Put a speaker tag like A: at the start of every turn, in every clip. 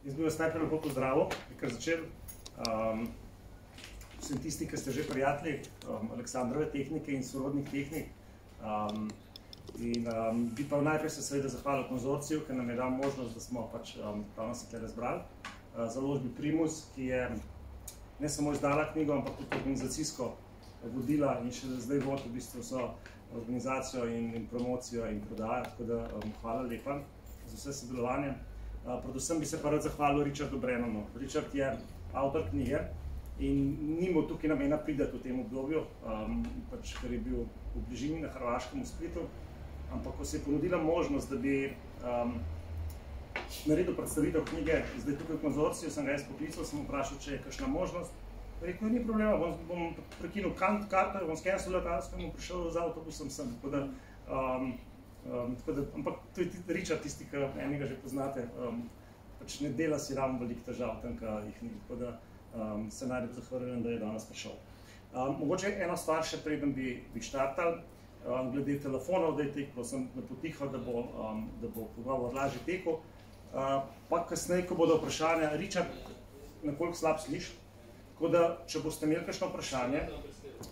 A: Jaz bi vas najprej lepo pozdravil, kar začel. Vsem tisti, ki ste že prijatelji Alexandrove tehnike in sorodnih tehnik. Bi pa najprej se seveda zahvalil konzorciju, ker nam je dal možnost, da smo pač pravno se tle razbrali. Založbi Primus, ki je ne samo izdala knjigo, ampak tudi organizacijsko vodila in še zdaj vodi v bistvu vso organizacijo in promocijo in prodajo, tako da hvala lepa za vse sodelovanje. Predvsem bi se pa rad zahvalil Richardu Brennanu. Richard je avtor knjige in ni mu tukaj namena prideti v tem obdobju, pač, ker je bil v bližini na Hrvaškem v Splitu, ampak ko se je ponudila možnost, da bi naredil predstavitev knjige zdaj tukaj v konzorciju, sem ga jaz poklical, sem vprašal, če je kakšna možnost. Rekel, ni problema, bom prekinul karto, bom skensil letalsko in bom prišel z avtobusom sem, tako da ampak to je Richard, tisti, ki enega že poznate, pač ne dela si ravno veliko težav tam, ki jih ni, tako da se najbolj zahvaljujem, da je danes prišel. Mogoče ena stvar še preden bi štartali, glede telefonov, da je teklo, sem napotihal, da bo pogovor lažje tekel, pa kasneje, ko bodo vprašanja, Richard nekoliko slab sliši, tako da, če boste imeli kakšno vprašanje,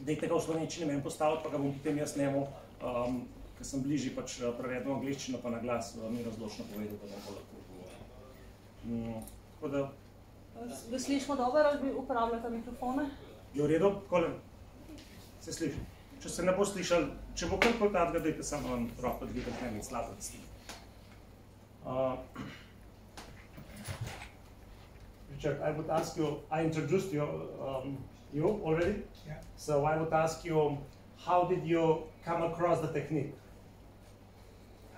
A: dajte ga v slovenščini meni postaviti, pa ga bom potem jaz njemu, ker sem bližji pač prevedel angleščino pa na glas, mi razločno povedal, da bom lahko odgovoril.
B: Ga slišimo dobro, ali bi uporabljate mikrofone?
A: Je v redu? Takole? Se sliši? Če se ne bo slišali, če bo karkoli takega, dajte samo roko dvigati, ne biti slabo sliši. Richard, I would ask you, I introduced you already? Yeah. So I would ask you, how did you come across the technique?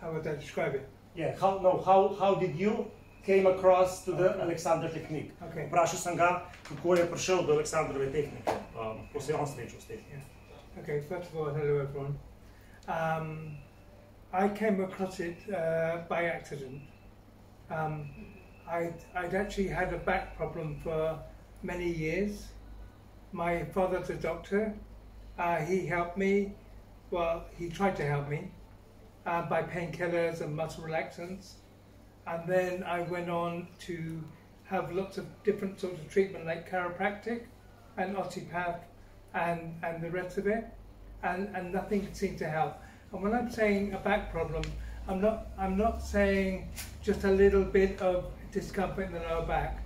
C: How would I describe it?
A: Yeah, how did you came across to the Alexandrov technique?
C: Okay.
A: Vprašal sem ga, kako je prišel do Alexandrove tehnike, ko se je on srečal s tehniko.
C: Okay, first of all, hello everyone. I came across it by accident. I'd actually had a back problem for many years. My father's a doctor. He helped me, well, he tried to help me by painkillers and muscle relaxants. And then I went on to have lots of different sorts of treatment like chiropractic and osteopath and the rest of it. And nothing seemed to help. And when I'm saying a back problem, I'm not saying just a little bit of discomfort in the lower back.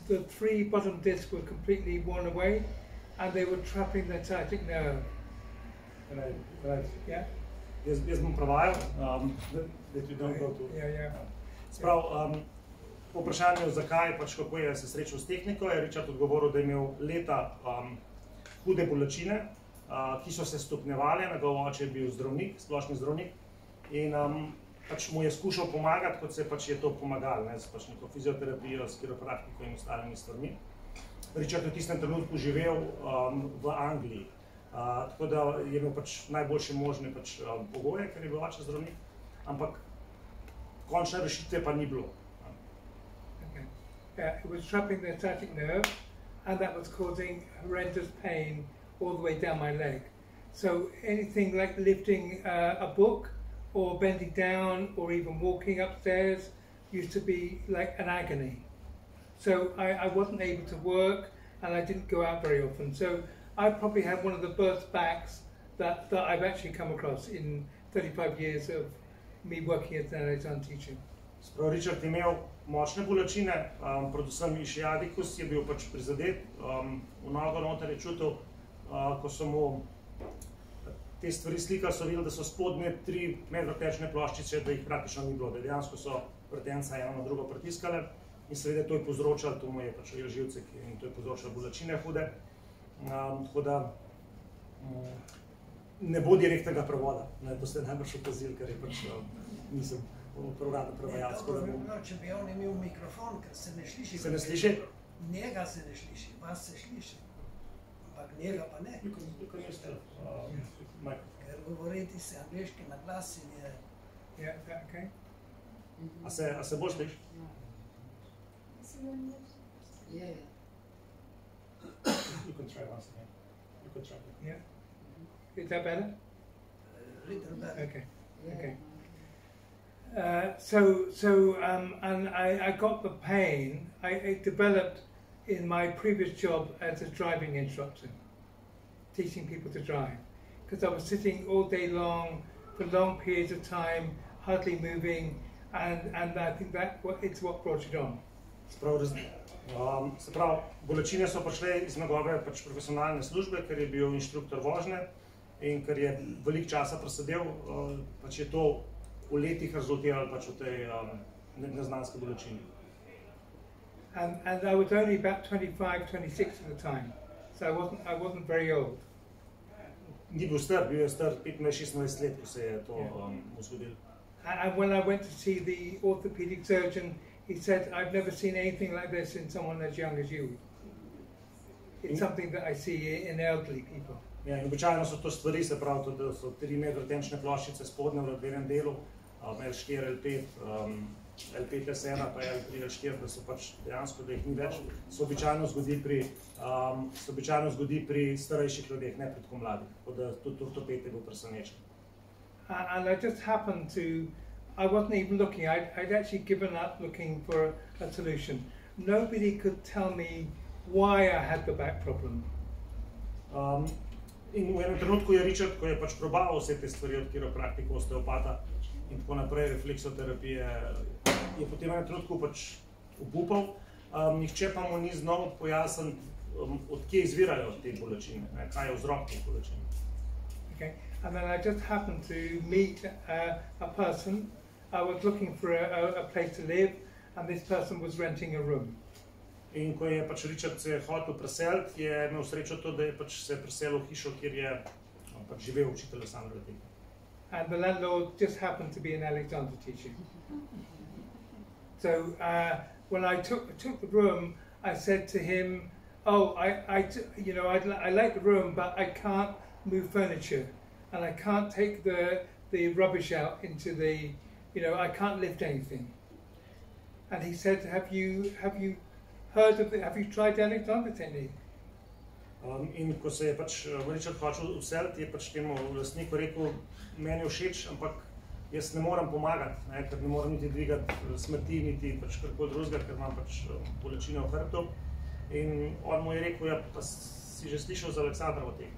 C: The 3 bottom discs were completely worn away and they were trapping the sciatic nerve. Yeah?
A: Jaz bom prevajal, that you don't go to.
C: Yeah.
A: Sprav, po vprašanju, zakaj, pač kako je se srečal s tehniko, je Richard odgovoril, da je imel leta hude bolečine, ki so se stopnjevale, njegov oče je bil zdravnik, splošni zdravnik, in pač mu je skušal pomagati, kot se pač je to pomagalo, z pač neko fizioterapijo, s kiropraktiko in ostalimi stvarmi. Richard je v tistem trenutku živel v Angliji, tako da je imel pač najboljše možne pač pogoje, ker je bil oče zdravnik, ampak končne rešitve pa ni bilo.
C: Okay. Yeah, it was trapping the sciatic nerve and that was causing horrendous pain all the way down my leg. So anything like lifting a book or bending down or even walking upstairs used to be like an agony. So I wasn't able to work and I didn't go out very often. So I probably had one of the worst backs that I've actually come across in 35 years of me working as an Alexandrov teacher.
A: Sprav, Richard je imel močne bolečine, predvsem ischiadicus je bil pač prizadet, v nogo noter je čutil, ko so mu te stvari slikali, so videli, da so spodnje 3 medvrtečne ploščice, da jih praktično ni bilo, da dejansko so vrtenca eno na drugo pritiskale in seveda to je povzročalo, to mu je pač živce in to je povzročalo bolečine hude. Tako da ne bo direktnega prevoda, to ste najbrž opazili, ker je pač nisem uradno prevajalec.
D: Če bi on imel mikrofon, ker se ne sliši.
A: Se ne sliši?
D: Njega se ne sliši, vas se sliši, ampak njega pa ne. Ker govoriti se angliški na glas in je...
C: Yeah, okay.
A: A se bolj sliši?
D: Je.
A: You can try once again. You can try.
C: Yeah. Is that better?
D: Little better.
C: Okay. Okay. And I got the pain. It developed in my previous job as a driving instructor, teaching people to drive, because I was sitting all day long for long periods of time, hardly moving, and I think it's what brought it on.
A: Se pravi, bolečine so prišle iz njegove profesionalne službe, ker je bil inštruktor vožnje in ker je veliko časa presedel, je to v letih rezultiralo v tej neznanski bolečini.
C: And I was only about 25, 26 at the time, so I wasn't very old.
A: Ni bil star, bil je star 15-16 let, ko se je to zgodilo.
C: And when I went to see the orthopedic surgeon, he said, I've never seen anything like this in someone as young as you. It's something that I see in elderly people.
A: Ja, in običajno so to stvari, se pravi, da so 3 medvrtenčne ploščice spodnje v ledvenem delu, L4, L5, L5, S1, pa L3, L4, da so dejansko, da jih ni več, se običajno zgodi pri starejših ljudeh, ne pri tako mladih, tako da tudi ortoped je bil presenečen.
C: And I just happened to, I wasn't even looking, I'd actually given up looking for a solution. Nobody could tell me why I had the back problem.
A: In v enem trenutku je Richard, ko je probal vse te stvari od kiropraktika, osteopata in tako naprej, refleksoterapije, je potem v enem trenutku obupal, nihče pa mu ni znal pojasniti, od kje izvirajo te bolečine, kaj je vzrok te bolečine.
C: Okay. And then I just happened to meet a person. I was looking for a place to live, and this person was renting a room.
A: In ko je Richard se hotel preseliti, je imel srečo to, da je se preselil v hišo, kjer je živel učitelj Alexandrova tehnika.
C: And the landlord just happened to be an Alexandrova teacher. So when I took the room, I said to him, "Oh, I like the room, but I can't move furniture, and I can't take the rubbish out into the, I can't lift anything." And he said, "Have you heard of it? Have you tried Alexandrova technique?"
A: In ko se je Richard hočel vseliti, je temu lastniku rekel, meni je všeč, ampak jaz ne morem pomagati, ker ne morem niti dvigati smeti, niti karkoli drugega, ker imam bolečine v hrbtu. In on mu je rekel, ja, pa si že slišal za Alexandrovo tehniko.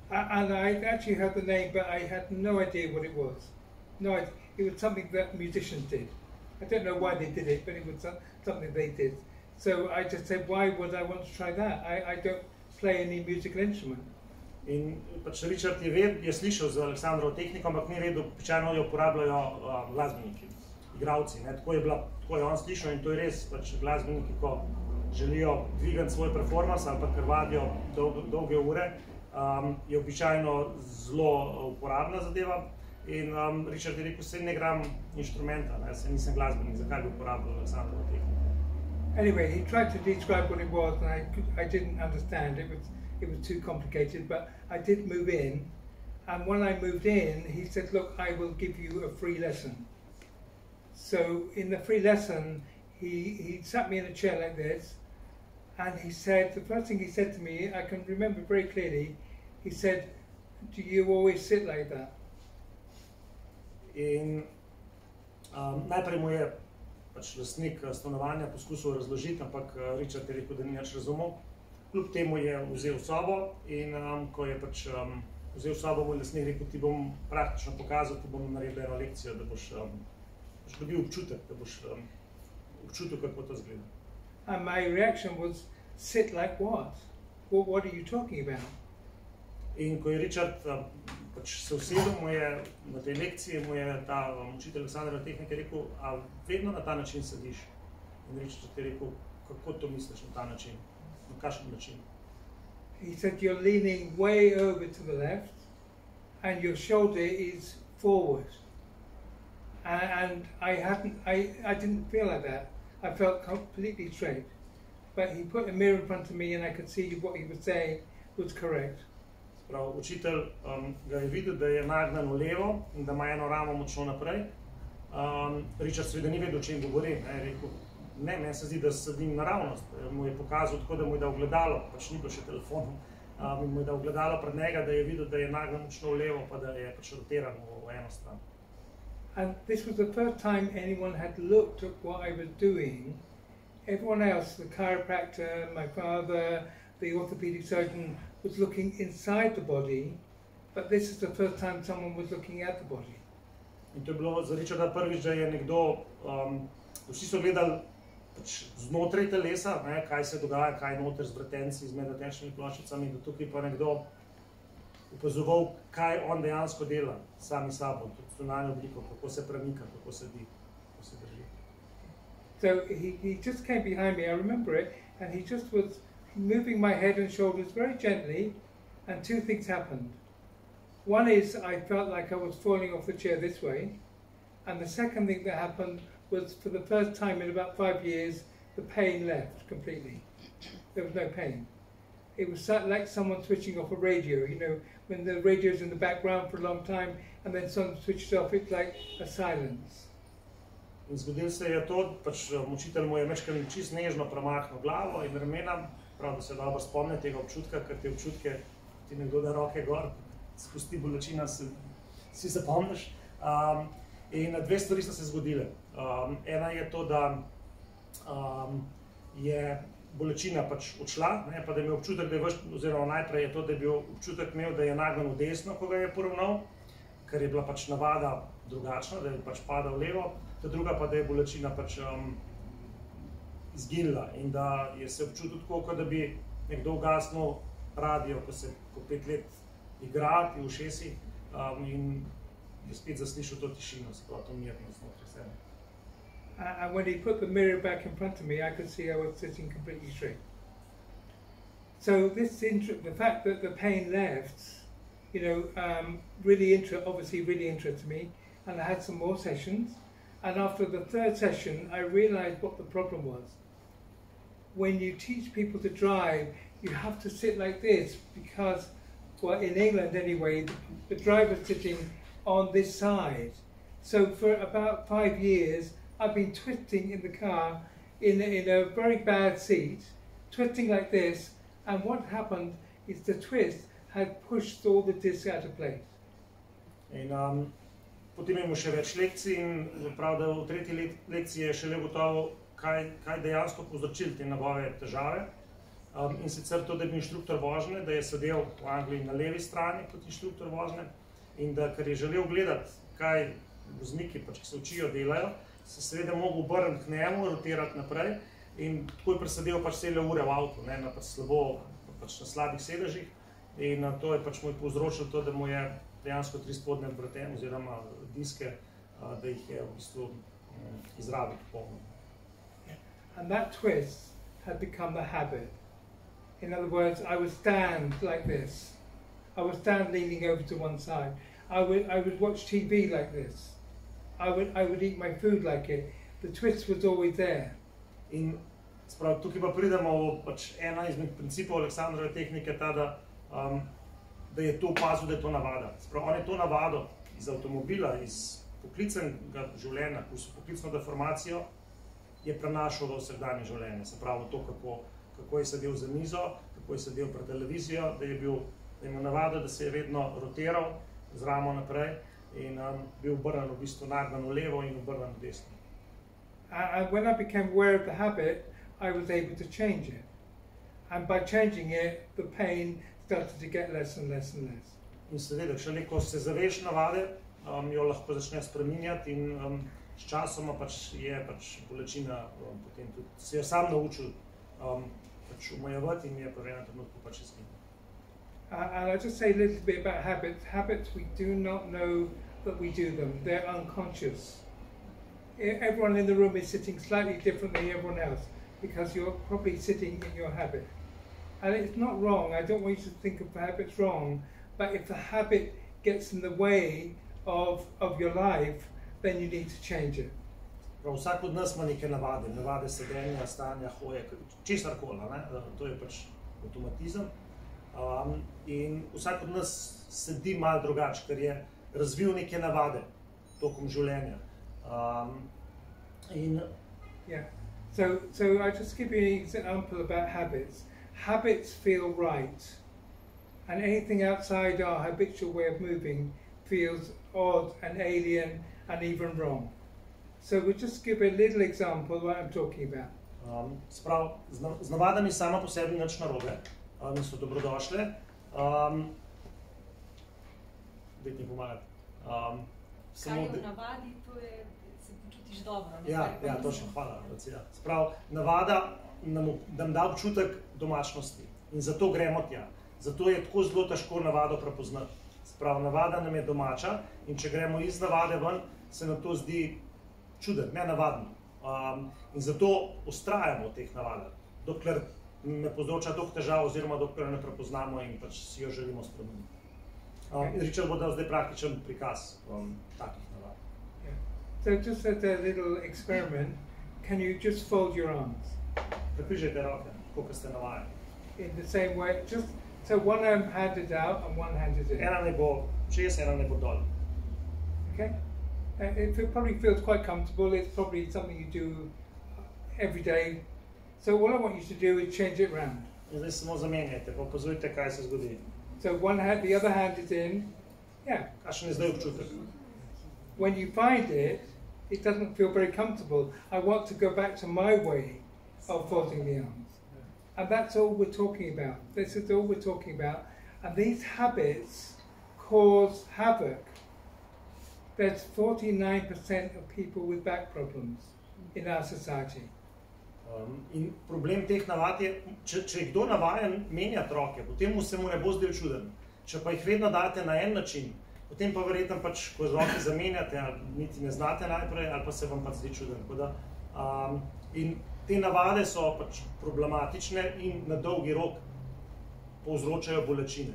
C: And I actually heard the name, but I had no idea what it was. No, it was something that musicians did. I don't know why they did it, but it was something they did. So I just said, why would I want to try that? I don't play any musical instrument.
A: In Richard je slišal za Alexandrovo tehniko, ampak ni vedel, običajno jo uporabljajo glasbeniki, igralci. Tako je on slišal in to je res, glasbeniki, ko želijo dvigati svoj performance ali pa ker vadijo dolge ure, je običajno zelo uporabna zadeva. In Richard je rekel, saj ne igram inštrumenta, saj nisem glasbenik, zakaj bi uporabljal Alexandrovo tehniko.
C: Anyway, he tried to describe what it was, and I didn't understand. It was too complicated, but I did move in. And when I moved in, he said, "Look, I will give you a free lesson." So in the free lesson, he sat me in a chair like this, and he said, the first thing he said to me, I can remember very clearly, he said, "Do you always sit like that?"
A: In najprej mu je lastnik stanovanja poskusil razložiti, ampak Richard je rekel, da ni nič razumel. Kljub temu je vzel sobo in ko je vzel sobo, mu je lastnik rekel, ti bom praktično pokazal, ti bom naredil eno lekcijo, da boš dobil občutek, da boš občutil, kako to zgleda.
C: And my reaction was, sit like what? What are you talking about?
A: In ko je Richard se usedel, mu je na tej lekciji, mu je ta učitelj Alexandrove tehnike rekel, a vedno na ta način sediš? In Richard je rekel, kako to misliš na ta način? Na kakšen način?
C: He said, you're leaning way over to the left and your shoulder is forward. And I didn't feel like that. I felt completely straight. But he put a mirror in front of me and I could see what he was saying was correct.
A: Učitelj ga je videl, da je nagnan v levo in da ima eno ramo močno naprej. Richard seveda ni vedel, o čem govori. Je rekel, ne, meni se zdi, da sedim naravnost. Mu je pokazal tako, da mu je dal gledalo, ni bilo še telefonom, mu je dal gledalo pred njega, da je videl, da je nagnan močno v levo, pa da je rotiran v eno stran.
C: And this was the first time anyone had looked at what I was doing. Everyone else, the chiropractor, my father, the orthopedic surgeon, was looking inside the body, but this is the first time someone was looking at the body.
A: In to je bilo za Richarda prvič, da je nekdo, vsi so gledali pač znotraj telesa, ne, kaj se dogaja, kaj je noter z vretenci, z medvetečnimi ploščicami, da tukaj pa nekdo opazoval, kaj on dejansko dela sami sabo, tudi zunanjo obliko, kako se premika, kako sedi, kako se drži.
C: So he just came behind me, I remember it, and he just was moving my head and shoulders very gently, and two things happened. One is I felt like I was falling off the chair this way, and the second thing that happened was for the first time in about 5 years, the pain left completely. There was no pain. It was like someone switching off a radio, you know, when the radio's in the background for a long time, and then someone switches off, it's like a silence.
A: In zgodilo se je to, pač učitelj mu je mečkal čisto nežno premahnil glavo in ramena, prav da se dobro spomne tega občutka, ker te občutke ti nekdo da roke gor, spusti bolečina, si zapomniš. In dve stvari so se zgodile. Ena je to, da je bolečina pač odšla, ne, pa da je imel občutek, da je oziroma najprej je to, da je bil občutek imel, da je nagnjen v desno, ko ga je poravnal, ker je bila pač navada drugačna, da je pač padal levo, ta druga pa, da je bolečina pač izginila in da je se občutil tako, kot da bi nekdo ugasnil radio, ko se po 5 let igra v ušesi in je spet zaslišal to tišino, se pravi to mirnost znotraj sebe.
C: And when he put the mirror back in front of me, I could see I was sitting completely straight. So the fact that the pain left, you know, obviously really interested me, and I had some more sessions. And after the third session, I realized what the problem was. When you teach people to drive, you have to sit like this because, well, in England anyway, the driver's sitting on this side. So for about 5 years, I've been twisting in the car in a very bad seat, twisting like this, and what happened is the twist had pushed all the discs out of place.
A: In potem imamo še več lekcij in prav, da v tretji lekciji je šele gotovo, kaj dejansko povzročili te njegove težave. In sicer to, da je bil inštruktor vožnje, da je sedel v Angliji na levi strani kot inštruktor vožnje in da, ker je želel gledati, kaj vozniki, pač, ki se učijo, delajo, se seveda mogel obrniti k njemu, rotirati naprej in tako je presedel pač cele ure v avtu, ne, na slabih sedežih in to je pač mu povzročilo to, da mu je dejansko 3 spodnje vrtenje oziroma diske, da jih je v bistvu izrabil popolnoma.
C: And that twist had become the habit. In other words, I would stand like this. I would stand leaning over to one side. I would watch TV like this. I would eat my food like it. The twist was always there.
A: In sprav, tukaj pa pridemo pač ena izmed principov Alexandrove tehnike, ta, da je to opazil, da je to navada. Sprav, on je to navado iz avtomobila, iz poklicnega življenja, poklicno deformacijo, je prenašal v vsakdanje življenje. Se pravi, to, kako je sedel za mizo, kako je sedel pred televizijo, da je imel navado, da se je vedno rotiral z ramo naprej in bil obrnen v bistvu nagnjen v levo in obrnen v desno.
C: And when I became aware of the habit, I was able to change it. And by changing it, the pain started to get less and less and less.
A: In seveda, šele ko se zaveš navade, jo lahko začne spreminjati in s časoma je bolečina potem tudi se je sam naučil omejevati in je pa v enem trenutku pač izginil.
C: And I'll just say a little bit about habits. Habits, we do not know that we do them. They're unconscious. Everyone in the room is sitting slightly different than everyone else because you're probably sitting in your habit. And it's not wrong. I don't want you to think of habits wrong, but if the habit gets in the way of your life, then you need to change it.
A: Prav, vsak od nas ima neke navade sedenja, stanja, hoje, česarkoli, to je pač avtomatizem. In vsak od nas sedi malo drugače, ker je razvil neke navade tokom življenja.
C: Yeah. So I'll just give you an example about habits. Habits feel right, and anything outside our habitual way of moving feels odd and alien and even wrong. So we'll just give a little example of what I'm talking about.
A: Sprav, z navadami sama po sebi nič narobe, in so dobrodošle. Dajte mi pomagati.
B: Kaj je v navadi, to je, se počutiš dobro.
A: Ja, točno, hvala. Sprav, navada nam da občutek domačnosti in zato gremo tja. Zato je tako zelo težko navado prepoznati. Sprav, navada nam je domača in če gremo iz navade ven, se nam to zdi čuden, nenavadno. In zato ustrajamo v teh navadah, dokler ne povzroča toliko težav oziroma dokler ne prepoznamo in pač si jo želimo spremeniti. Richard bo dal zdaj praktičen prikaz takih navad.
C: So just as a little experiment, can you just fold your arms?
A: Prekrižajte roke, koliko ste navajeni.
C: In the same way, just so one arm handed out and one handed in.
A: Ena naj bo čez, ena naj bo dol.
C: Okay? It probably feels quite comfortable. It's probably something you do every day. So all I want you to do is change it round.
A: Zdaj samo zamenjajte, pa opazujte, kaj se zgodi.
C: So one hand, the other hand is in. Yeah.
A: Kakšen je zdaj občutek?
C: When you find it, it doesn't feel very comfortable. I want to go back to my way of folding the arms. And that's all we're talking about. This is all we're talking about. And these habits cause havoc. There's 49% of people with back problems in our society.
A: In problem teh navad je, če je kdo navajen menjati roke, potem se mu ne bo zdel čuden. Če pa jih vedno date na en način, potem pa verjetno pač, ko roke zamenjate, ali niti ne znate najprej, ali pa se vam pač zdi čuden. In te navade so pač problematične in na dolgi rok povzročajo bolečine.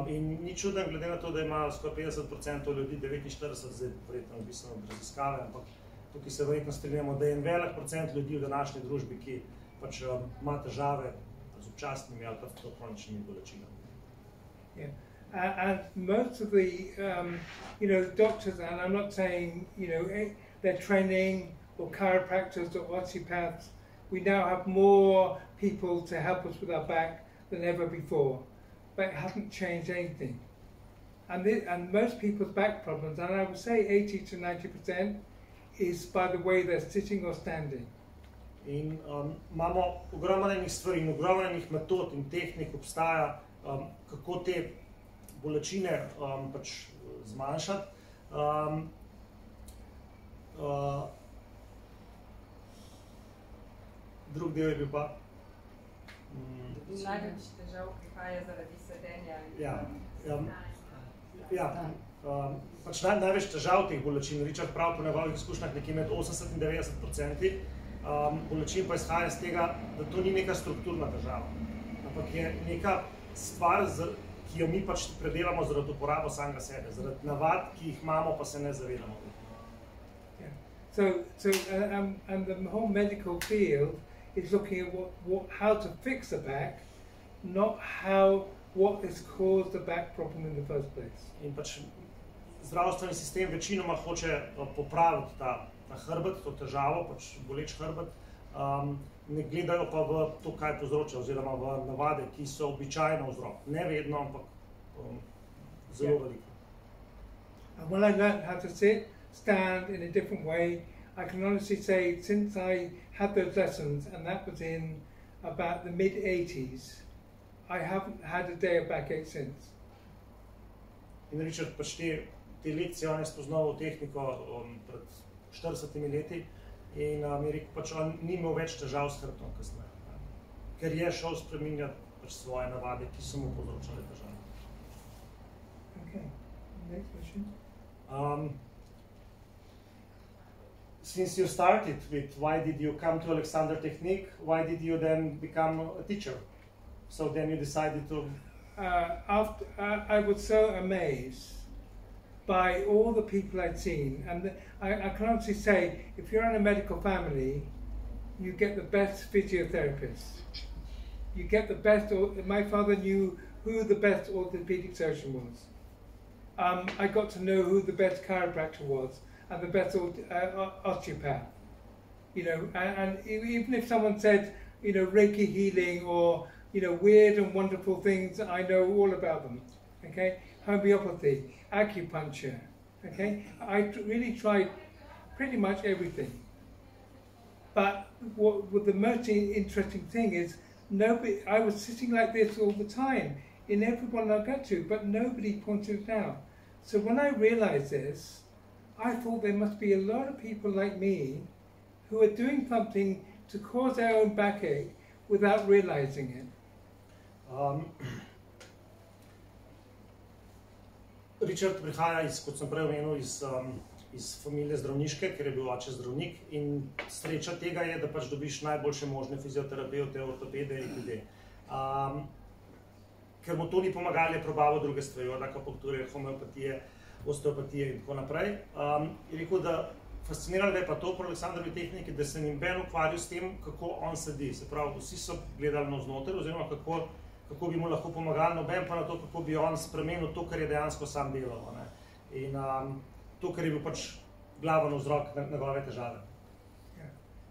A: In ni čuden, glede na to, da ima skoraj 50% ljudi, 49%, zdaj verjetno odvisno od raziskave, ampak tukaj se verjetno strinjamo, da je en velik procent ljudi v današnji družbi, ki pač ima težave z občasnimi ali pa kroničnimi bolečinami.
C: Yeah. And most of the, doctors, and I'm not saying, they're training or chiropractors or osteopaths, we now have more people to help us with our back than ever before, but it hasn't changed anything. And most people's back problems, and I would say 80 to 90%, is by the way they're sitting or standing.
A: In imamo ogromno enih stvari in ogromno enih metod in tehnik obstaja, kako te bolečine pač zmanjšati. Drug del je bil pa?
E: Največ težav prihaja zaradi sedenja.
A: Pač največ težav teh bolečin, Richard prav po njegovih izkušnjah nekje med 80 in 90%, bolečin pa izhaja iz tega, da to ni neka strukturna težava, ampak je neka stvar, ki jo mi pač predelamo zaradi uporabo samega sebe, zaradi navad, ki jih imamo, pa se ne zavedamo.
C: And the whole medical field is looking at how to fix the back, not what has caused the back problem in the first place.
A: In pač zdravstveni sistem večinoma hoče popraviti ta hrbet, to težavo, pač boleč hrbet, ne gledajo pa v to, kaj povzroča, oziroma v navade, ki so običajno vzrok. Ne vedno, ampak zelo veliko.
C: And when I learned how to sit, stand in a different way, I can honestly say, since I had those lessons, and that was in about the mid-80s, I haven't had a day of backache since.
A: In Richard pač te lekcije on je spoznal tehniko pred 40 leti in mi je rekel, pač on ni imel več težav s hrbtom kasneje, ker je šel spreminjati pač svoje navade, ki so mu povzročale težave.
C: Okay, next question.
A: Since you started with why did you come to Alexandrov technique, why did you then become a teacher? So then you decided to...
C: I was so amazed by all the people I'd seen, and I can honestly say, if you're in a medical family, you get the best physiotherapists. You get the best. My father knew who the best orthopedic surgeon was. I got to know who the best chiropractor was and the best osteopath. And even if someone said, Reiki healing or weird and wonderful things, I know all about them. okay, homeopathy, acupuncture, okay. I really tried pretty much everything. But what the most interesting thing is, I was sitting like this all the time in everyone I go to, but nobody pointed it out. So when I realized this, I thought there must be a lot of people like me who are doing something to cause their own backache without realizing it.
A: Richard prihaja kot sem prej omenil, iz familije zdravniške, ker je bil oče zdravnik, in sreča tega je, da pač dobiš najboljše možne fizioterapeute, ortopede in ljudi. Ker mu to ni pomagalo, je probaval druge stvari, od akupunkture, homeopatije, osteopatije in tako naprej. Je rekel, da fasciniralo ga je pa to pri Alexandrovi tehniki, da se ni Ben ukvarjal s tem, kako on sedi. Se pravi, vsi so gledali navznoter, oziroma kako bi mu lahko pomagali, noben pa na to, kako bi on spremenil to, kar je dejansko sam delal. In to, kar je bil pač glaven vzrok njegove težave.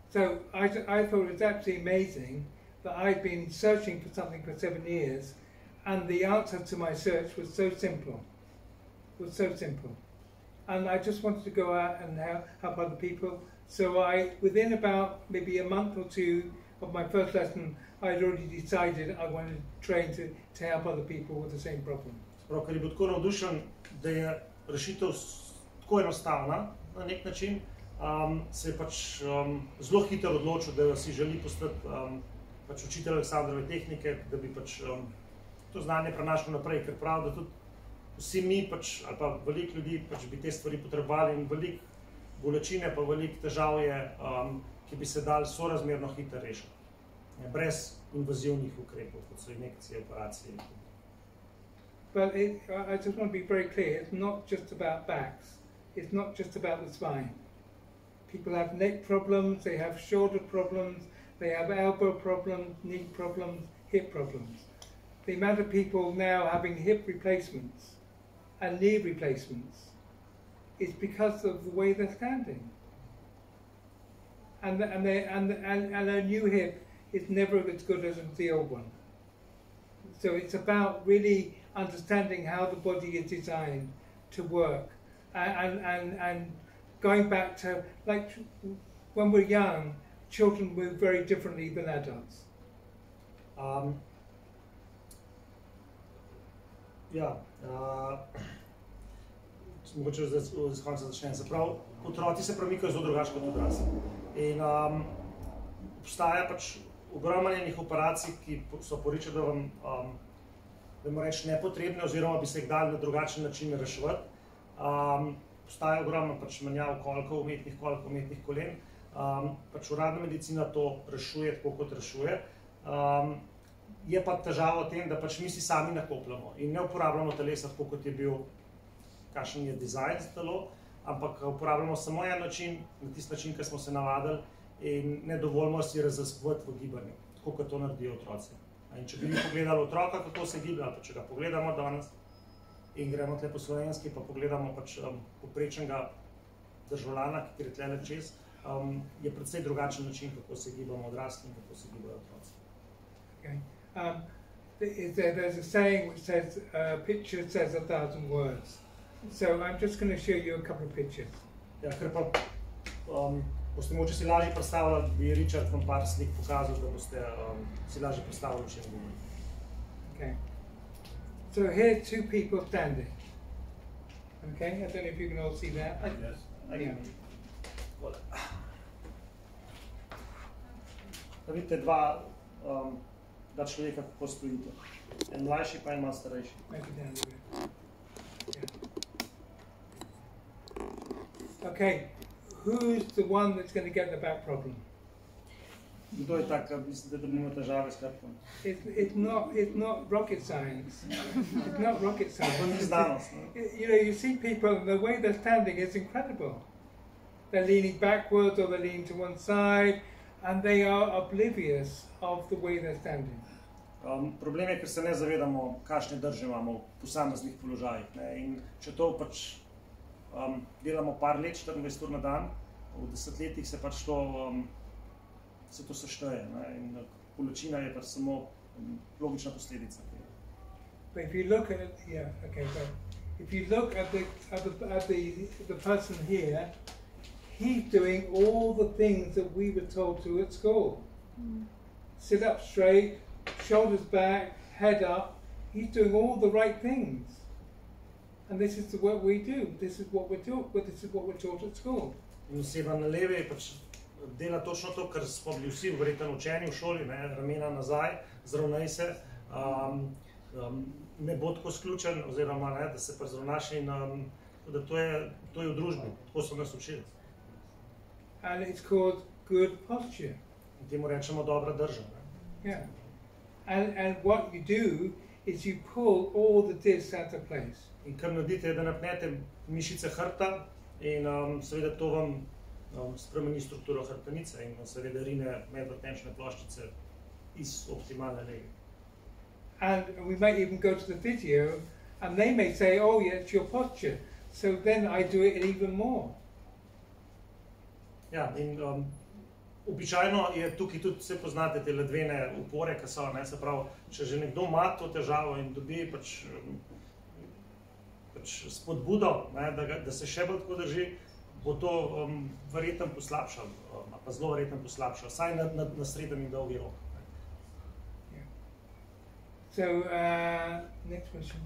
C: So I thought it was absolutely amazing that I'd been searching for something for 7 years, and the answer to my search was so simple. And I just wanted to go out and help other people. So within about maybe a month or 2 of my first lesson, I'd already decided I wanted to train to help other people with the same problem.
A: Sprav, ker je bil tako navdušen, da je rešitev tako enostavna na nek način, se je pač zelo hitro odločil, da si želi postati pač učitelj Alexandrove tehnike, da bi pač to znanje prenašal naprej, ker pravi, da tudi vsi mi pač, ali pa veliko ljudi pač bi te stvari potrebovali, in veliko bolečine pa veliko težav je, ki bi se dali sorazmerno hitro rešiti. Brez invazivnih ukrepov, kot so injekcije, operacije.
C: But I just want to be very clear, it's not just about backs, it's not just about the spine. People have neck problems, they have shoulder problems, they have elbow problems, knee problems, hip problems. The amount of people now having hip replacements and knee replacements is because of the way they're standing. And a new hip is never as good as the old one. So it's about really understanding how the body is designed to work, and going back to, like, when we're young, children move very differently than adults.
A: Mogoče z konca začnem. Se pravi, otroci se premikajo zelo drugače kot odrasli. In obstaja pač ogromno enih operacij, ki so po Richardovem, da reči, nepotrebne, oziroma bi se jih dali na drugačen način reševati. Obstaja ogromno pač menjav kolkov, umetnih kolkov, umetnih kolen. Pač uradna medicina to rešuje tako, kot rešuje. Je pa težava v tem, da pač mi si sami nakopljamo in ne uporabljamo telesa tako, kot je bil, kakšen je dizajn za telo, ampak uporabljamo samo en način, na tisti način, ki smo se navadili, in ne dovolimo si razaskovati v gibanju, tako kot to naredijo otroci. In če bi mi pogledali otroka, kako se giblja, pa če ga pogledamo danes in gremo tle po slovenski, pa pogledamo pač povprečnega državljana, ki je tle čez, je precej drugačen način, kako se gibamo odrasli in kako se gibajo otroci.
C: Okay. There's a saying which says, a picture says 1,000 words. So I'm just going to show you a couple of pictures.
A: Ja, ker pa boste mogoče si lažje predstavljali, bi Richard vam par slik pokazal, da boste si lažje predstavljali, če ne govorim.
C: Okay. So here are 2 people standing. Okay, I don't know if you can all see that.
A: Yes, I can. Da vidite dva človeka, kako stojite. En mlajši pa en malo starejši.
C: Okay, who's the one that's going to get the back problem?
A: Kdo je tak, mislite, da ima težave s hrbtom?
C: It's not rocket science. It's not rocket science.
A: To ni znanost.
C: You know, you see people, the way they're standing is incredible. They're leaning backwards or they're leaning to one side, and they are oblivious of the way they're standing.
A: Problem je, ker se ne zavedamo, kakšne drže imamo v posameznih položajih. In če to pač delamo par let, 24 ur na dan, v 10 letih se pač se to sešteje. In bolečina je pač samo logična posledica.
C: But if you look at if you look at the person here, he's doing all the things that we were told to at school. Sit up straight, shoulders back, head up. He's doing all the right things. And this is what we do. This is what we're taught. This is what we're taught at school.
A: In oseba na levi pač dela točno to, kar smo bili vsi verjetno učeni v šoli, ne, ramena nazaj, zravnaj se, ne bo tako sključen, oziroma ne, da se pa zravnaš in da to je v družbi, tako so nas učili.
C: And it's called good posture.
A: In temu rečemo dobra drža.
C: Yeah. And what you do is you pull all the discs out of place.
A: In kar naredite, je, da napnete mišice hrbta in seveda to vam spremeni strukturo hrbtenice in seveda rine medvrtenčne ploščice iz optimalne lege.
C: And we might even go to the physio and they may say, oh yeah, it's your posture. So then I do it even more.
A: Ja, in običajno je tukaj tudi, vse poznate te ledvene upore, ki so, ne, se pravi, če že nekdo ima to težavo in dobi pač spodbudo, ne, da se še bolj tako drži, bo to verjetno poslabšalo, pa zelo verjetno poslabšalo, saj na sreden in dolgi rok.
C: Yeah. So, next question.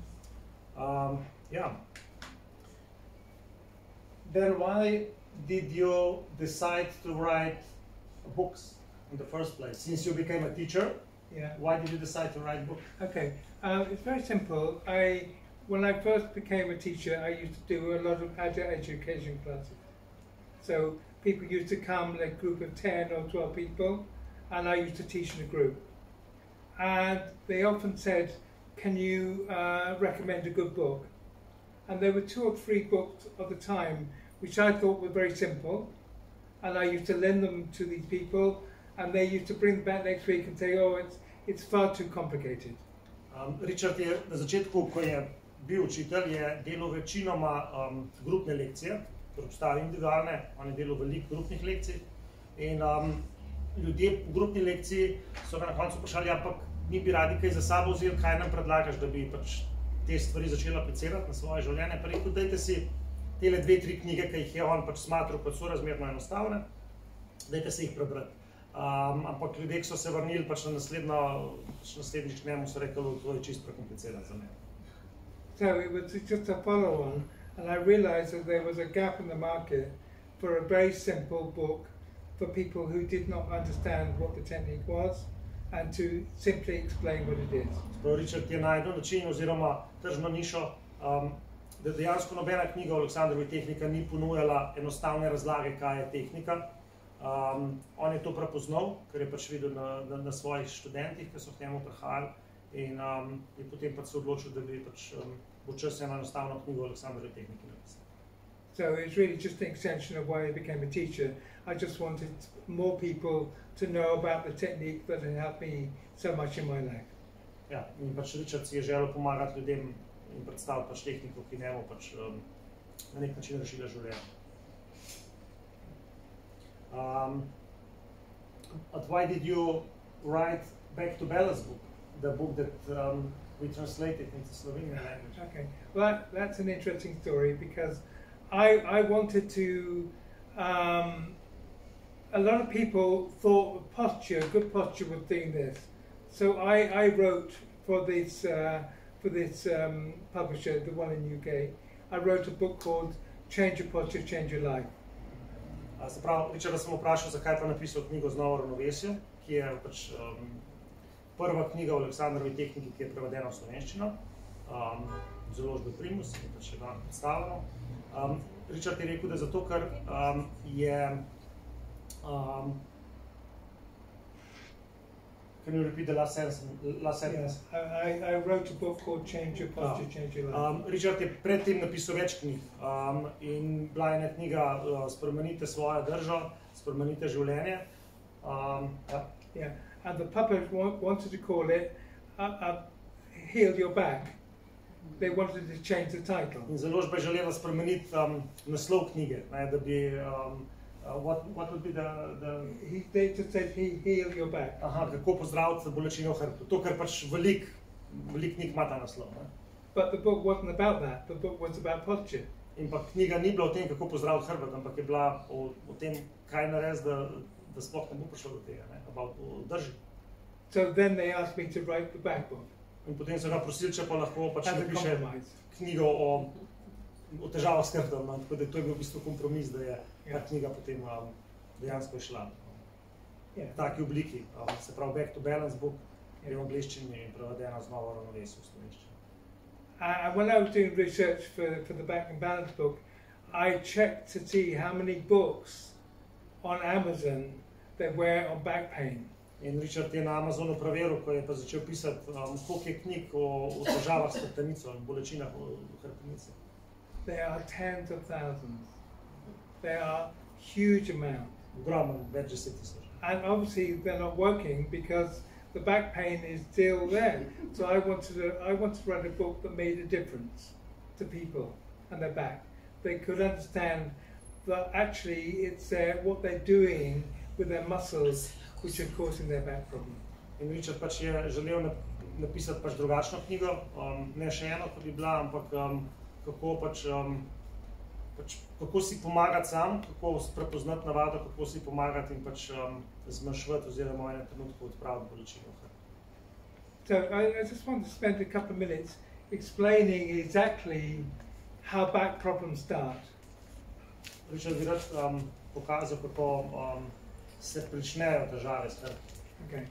A: Yeah. Then why did you decide to write books in the first place? Since you became a teacher,
C: yeah.
A: Why did you decide to write books?
C: Okay, it's very simple. When I first became a teacher, I used to do a lot of adult education classes. So people used to come, like a group of 10 or 12 people, and I used to teach in a group. And they often said, can you recommend a good book? And there were 2 or 3 books at the time which I thought were very simple, and I used to lend them to these people, and they used to bring them back next week and say, oh, it's far too complicated.
A: Richard je na začetku, ko je bil učitelj, je delal večinoma grupne lekcije, ker obstajajo individualne, on je delal veliko grupnih lekcij in ljudje v grupni lekciji so ga na koncu vprašali, ampak mi bi radi kaj za sabo vzeli, kaj nam predlagaš, da bi pač te stvari začela aplicirati na svoje življenje, pa rekel, dajte si tele 2-3 knjige, ki jih je on pač smatral kot sorazmerno enostavne, dajte si jih prebrati. Ampak ljudje, ki so se vrnili pač na naslednjič k njemu, so rekli, to je čisto prekompliciran za me.
C: So it was just a follow on, and I realized that there was a gap in the market for a very simple book for people who did not understand what the technique was and to simply explain what it is.
A: Richard je najdel način oziroma tržno nišo, da dejansko nobena knjiga o Alexandrovi tehnika ni ponujala enostavne razlage, kaj je tehnika. On je to prepoznal, ker je pač videl na svojih študentih, ki so k njemu prihajali in je potem pač se odločil, da bi pač bo čas eno enostavno knjigo o Alexandrovi tehniki napisal.
C: So it's really just an extension of why I became a teacher. I just wanted more people to know about the technique that had helped me so much in my life.
A: Ja, in pač Richard si je želel pomagati ljudem in predstaviti pač tehniko, ki njemu pač na nek način rešila življenje. But why did you write back to Bella's book, the book that we translated into Slovenian language?
C: Okay, well that's an interesting story because I wanted to. A lot of people thought good posture was doing this, so I wrote for this publisher, the one in UK. I wrote a book called Change Your Posture, Change Your Life.
A: Se pravi, Richarda sem vprašal, zakaj pa napisal knjigo Znova, ravnovesju, ki je pač prva knjiga o Alexandrovi tehniki, ki je prevedena v slovenščino, založbe Primus in pač je danes predstavljeno. Richard je rekel, da zato, ker je Can you repeat the last sentence?
C: I wrote a book called Change Your Posture, Change Your Life.
A: Richard je predtem napisal več knjig in bila je ena knjiga Vrnite, svoje, spremenite življenje.
C: Yeah, and the publisher wanted to call it Heal Your Back. They wanted to change the title.
A: In založba je želela spremeniti naslov knjige, da bi what would be
C: They just said heal your back.
A: Aha, kako pozdraviti bolečine v hrbtu. To, kar pač veliko veliko knjig ima ta naslov.
C: But the book wasn't about that. The book was about posture.
A: In pa knjiga ni bila o tem, kako pozdraviti hrbet, ampak je bila o tem, kaj narediti, da sploh ne bo prišlo do tega, o drži.
C: So then they asked me to write the back book.
A: In potem so ga prosili, če pa lahko pač napiše knjigo o težavah s hrbtom, tako da to je bil v bistvu kompromis, da je ta knjiga potem dejansko išla v taki obliki. Se pravi, Back to Balance book je v angleščini in prevedena Znova, ravnovesju v slovenščini.
C: And when I was doing research for the Back and Balance book, I checked to see how many books on Amazon there were on back pain.
A: In Richard je na Amazonu preveril, ko je pa začel pisati, koliko je knjig o težavah s hrbtenico in bolečinah v hrbtenici.
C: There are tens of thousands. There are huge amounts.
A: Ogromno, več 10,000.
C: And obviously they're not working because the back pain is still there. So I wanted to write a book that made a difference to people and their back. They could understand that actually it's what they're doing with their muscles which are causing their back problem.
A: In Richard pač je želel napisati pač drugačno knjigo, ne še eno, kot bi bila, ampak kako si pomagati sam, kako prepoznati navado, kako si pomagati in pač zmanjševati oziroma v enem trenutku odpraviti bolečino.
C: So I just want to spend a couple of minutes explaining exactly how back problems start.
A: Richard bi rad pokazal, kako se pričnejo težave s hrbtom.
C: Okay.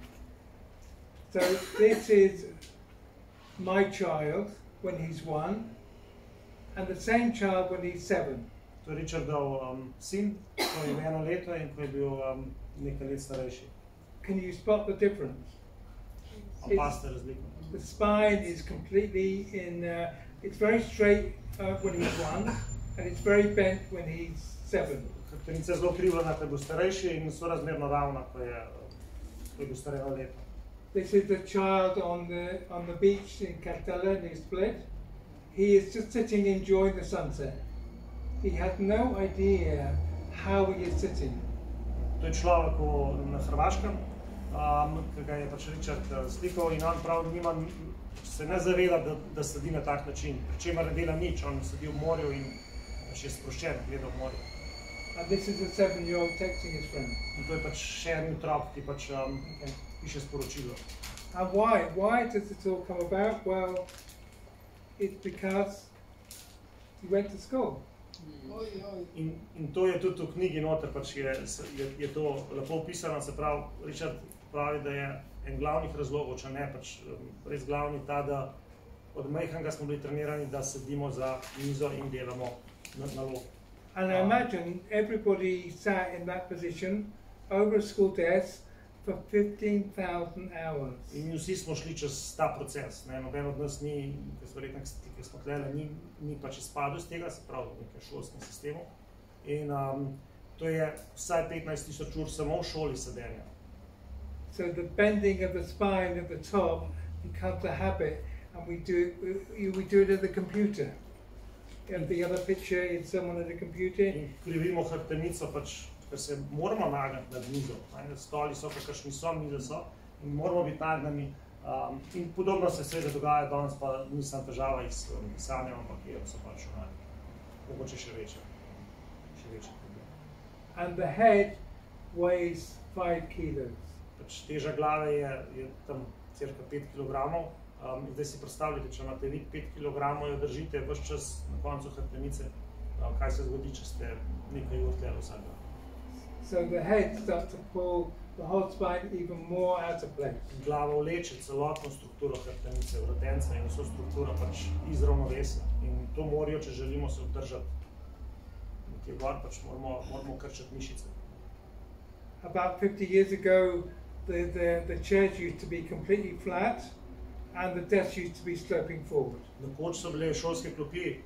C: So this is my child when he's 1 and the same child when he's 7.
A: To je Richardov sin, ko je 1 leto in ko je bil nekaj let starejši.
C: Can you spot the difference?
A: Opazite razliko.
C: The spine is completely it's very straight when he's 1 and it's very bent when he's 7.
A: Hrbtenica je zelo krivljena, ko je bil starejši in sorazmerno ravna, ko je bil star 1 leto.
C: This is the child on the beach in Cartella near Split. He is just sitting enjoying the sunset. He has no idea how he is sitting.
A: To je človek na Hrvaškem, ki ga je pač Richard slikal in on prav se ne zaveda, da sedi na tak način, pri čemer ne dela nič, on sedi v morju in pač je sproščen, gleda v morju.
C: And this is a 7-year-old texting his friend.
A: In to je pač še en otrok, ki pač piše sporočilo.
C: And why? Why does it all come about? Well, it's because he went to school.
A: In to je tudi v knjigi noter, pač je to lepo opisano, se pravi, Richard pravi, da je en glavnih razlogov, če ne pač res glavni ta, da od majhnega smo bili trenirani, da sedimo za mizo in delamo nalogo.
C: And I imagine everybody sat in that position over a school desk for 15,000 hours.
A: In vsi smo šli čez ta proces, noben od nas ni, ki smo tlele, ni pač izpadel iz tega, se pravi v nekem šolskem sistemu. In to je vsaj 15,000 ur samo v šoli sedenja.
C: So the bending of the spine at the top becomes a habit and we do it at the computer. And the other picture is someone at a computer.
A: In krivimo hrbtenico pač, ker se moramo nagnati nad mizo. Stoli so, kakršni so, mize so in moramo biti nagnani. In podobno se seveda dogaja, danes pa nisem težava iz pisanja, ampak so pač mogoče še večje probleme.
C: And the head weighs 5 kilos.
A: Pač teža glave je tam cirka 5 kilogramov. In zdaj si predstavljate, če imate vi 5 kilogramov, jo držite ves čas na koncu hrbtenice, kaj se zgodi, če ste nekaj ur tlele vsak dan.
C: So the head starts to pull the whole spine even more out of place.
A: Glava vleče celotno strukturo hrbtenice, vratence in vso strukturo pač iz ravnovesja. In to morajo, če želimo se obdržati nekje gor, pač moramo krčati mišice.
C: About 50 years ago, the chairs used to be completely flat and the desks used to be sloping forward.
A: Nekoč so bile šolske klopi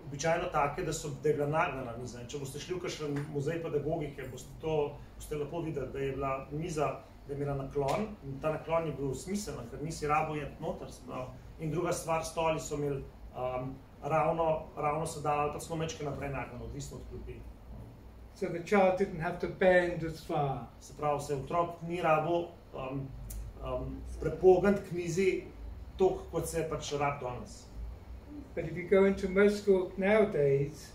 A: običajno take, da je bila nagnjena miza. In če boste šli v kakšen muzej pedagogike, boste lepo videli, da je bila miza, da je imela naklon in ta naklon je bil smiseln, ker nisi rabil iti noter. In druga stvar, stoli so imeli ravno sedalo, ali pa smo mečke naprej nagnjeno, odvisno od klopi.
C: So the child didn't have to bend as far.
A: Se pravi, se otrok ni rabil prepogniti k mizi toliko, kot se pač rab danes.
C: But if you go into most schools nowadays,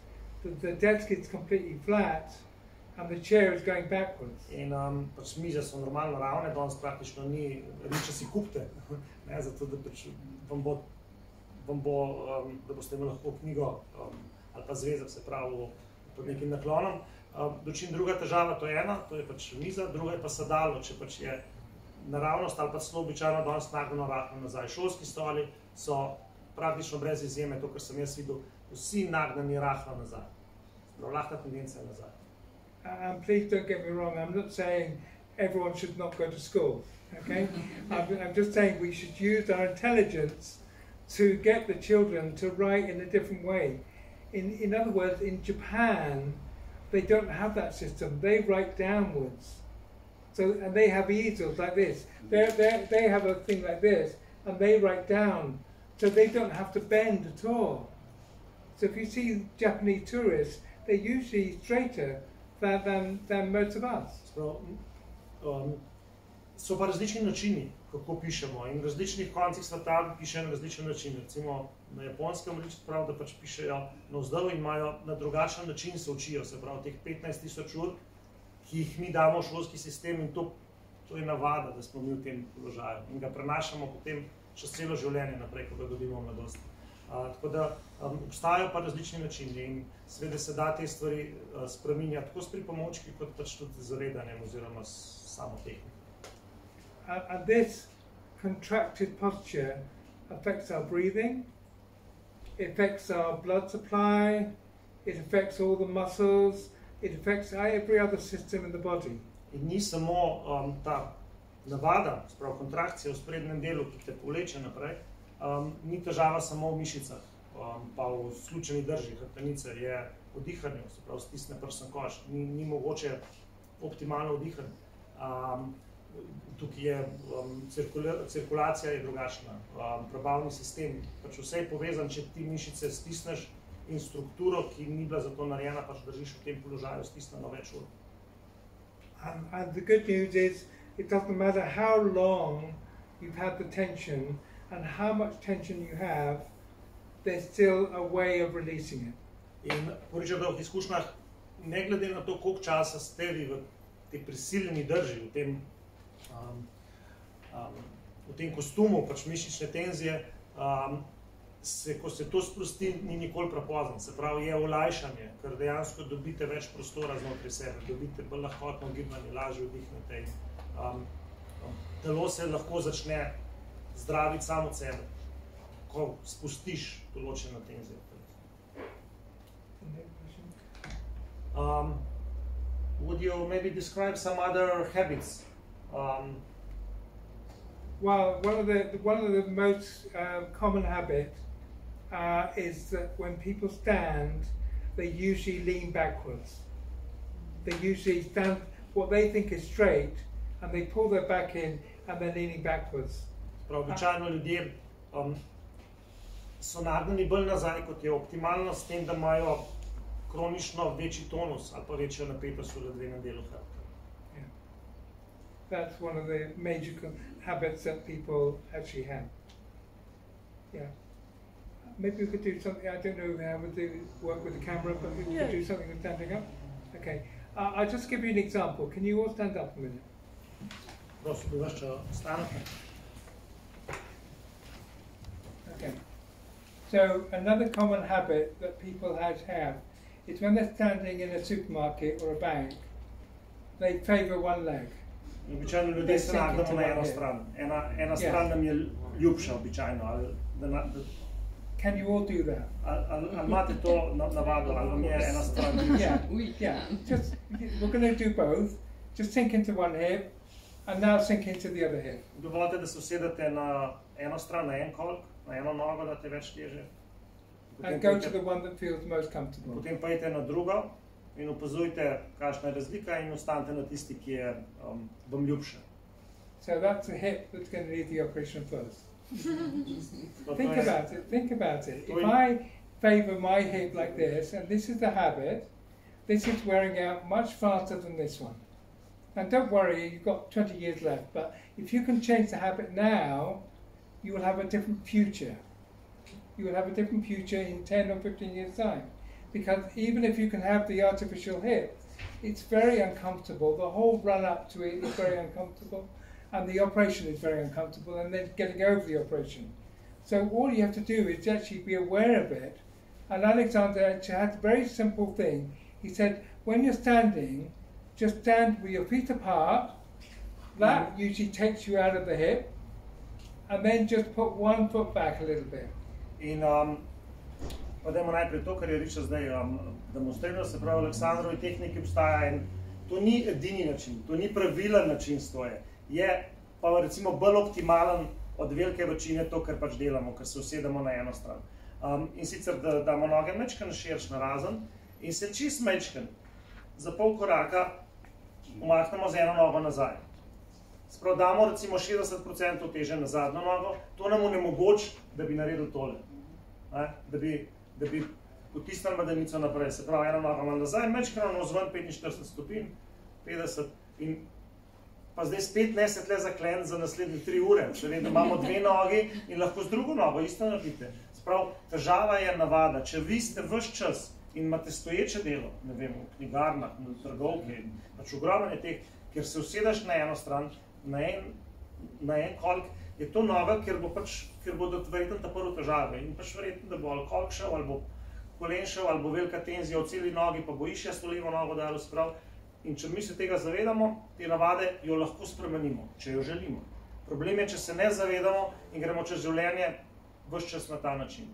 C: the desk is completely flat and the chair is going backwards.
A: In pač mize so normalno ravne, danes praktično ni, reče si kupte, ne, zato da pač da boste imeli lahko knjigo ali pa zvezek, se pravi, pod nekim naklonom. Dočim druga težava, to je ena, to je pač miza, druga je pa sedalo, če pač je naravnost ali pa celo običajno danes nagnjeno rahlo nazaj. Šolski stoli so praktično brez izjeme, to, kar sem jaz videl, vsi nagnjeni rahlo nazaj. Prav, lahka tendencija nazaj.
C: And please don't get me wrong, I'm not saying everyone should not go to school, okay? I'm just saying we should use our intelligence to get the children to write in a different way. In other words, in Japan, they don't have that system. They write downwards. So, and they have easels like this. They have a thing like this, and they write down. So they don't have to bend at all. So if you see Japanese tourists, they're usually straighter than most of us.
A: So pa različni načini, kako pišemo, in v različnih koncih sveta pišejo na različen način. Recimo na Japonskem Richard pravi, da pač pišejo navzdol in imajo na drugačen način se učijo, se pravi teh 15.000 ur, ki jih mi damo v šolski sistem, in to je navada, da smo mi v tem položaju in ga prenašamo potem čez celo življenje naprej, ko ga dobimo v mladosti. Tako da obstajajo pa različni načini in seveda se da te stvari spreminjati tako s pripomočki, kot pač tudi z redanjem oziroma s samo tehniko.
C: And this contracted posture affects our breathing, it affects our blood supply, it affects all the muscles, it affects every other system in the body.
A: In ni samo ta navada, sprav kontrakcija v sprednjem delu, ki te povleče naprej, ni težava samo v mišicah, pa v sključeni drži hrbtenice, je v dihanju, se pravi stisne prsten koš, ni mogoče optimalno vdihati. Tukaj je cirkulacija je drugačna, prebavni sistem, pač vse je povezan, če ti mišice stisneš in strukturo, ki ni bila za to narejena, pač držiš v tem položaju stisneno več ur.
C: And the good news is, it doesn't matter how long you've had the tension and how much tension you have, there's still a way of releasing it.
A: In po Richardovih izkušnjah, ne glede na to, koliko časa ste vi v tej prisiljeni drži, v tem kostumu, pač mišične tenzije, ko se to sprosti, ni nikoli prepozno. Se pravi, je olajšanje, ker dejansko dobite več prostora znotraj sebe, dobite bolj lahkotno gibanje, lažje vdihnete. Telo se lahko začne zdraviti samo od sebe, ko spustiš določeno tenzijo. Would you maybe describe some other habits?
C: Well, one of the most common habits is that when people stand, they usually lean backwards. They usually stand what they think is straight, and they pull their back in, and they're leaning backwards.
A: Običajno ljudje so nagnjeni bolj nazaj, kot je optimalno, s tem, da imajo kronično večji tonus ali pa večjo napetost v ledvenem delu hrbta.
C: That's one of the major habits that people actually have. Yeah. Maybe we could do something, I don't know how we work with the camera, but we could do something with standing up. Okay. I'll just give you an example. Can you all stand up a minute?
A: Prosim, bi vas, če stanete.
C: Okay. So another common habit that people have is when they're standing in a supermarket or a bank, they favor one leg.
A: Običajno ljudje se nagnemo na eno stran. Ena stran nam je ljubša običajno.
C: Can you all do that?
A: Ali imate to navado, ali vam je ena stran ljubša?
C: Yeah. We're going to do both. Just sink into one hip and now sink into the other hip.
A: Dovolite, da se usedete na eno stran, na en kolk, na eno nogo, da te več teže.
C: And go to the one that feels most comfortable.
A: Potem pa idete na drugo in opazujte, kakšna je razlika, in ostanete na tisti, ki je vam ljubša.
C: So that's the hip that's going to need the operation first. Think about it. If I favor my hip like this, and this is the habit, this is wearing out much faster than this one. And don't worry, you've got 20 years left, but if you can change the habit now, you will have a different future. You will have a different future in 10 or 15 years' time. Because even if you can have the artificial hip, it's very uncomfortable. The whole run up to it is very uncomfortable, and the operation is very uncomfortable, and then getting over the operation. So all you have to do is actually be aware of it. And Alexander actually had a very simple thing. He said, when you're standing, just stand with your feet apart. That usually takes you out of the hip. And then just put one foot back a little bit.
A: In pa dajmo najprej to, kar je Richard zdaj demonstriral, se pravi, Alexandrovi tehniki obstaja in to ni edini način, to ni pravilen način stoje. Je pa recimo bolj optimalen od velike večine to, kar pač delamo, ker se usedemo na eno stran. In sicer, da damo noge mečken širš na razen in se čist mečken za pol koraka umaknemo z eno nogo nazaj. Sprav damo recimo 60% teže na zadnjo nogo, to nam onemogoči, da bi naredili tole. Da bi potisnili medenico naprej. Se pravi, eno nogo malo nazaj, mečkeno navzven 45 stopinj, 50 in pa zdaj spet ne se tle zaklen za naslednje 3 ure. Še vedno imamo 2 nogi in lahko z drugo nogo isto naredite. Sprav, težava je navada. Če vi ste ves čas in imate stoječe delo, ne vem, v knjigarnah, na trgovki, pač ogromno je teh, kjer se usedeš na eno stran, na en kolk, je to noga, kjer bodo verjetno ta prvo težave in pač verjetno, da bo ali kolk šel, ali bo kolen šel, ali bo velika tenzija v celi nogi, pa bo išče s to levo nogo dalo sprav. In če mi se tega zavedamo, te navade jo lahko spremenimo, če jo želimo. Problem je, če se ne zavedamo in gremo čez življenje ves čas na ta način.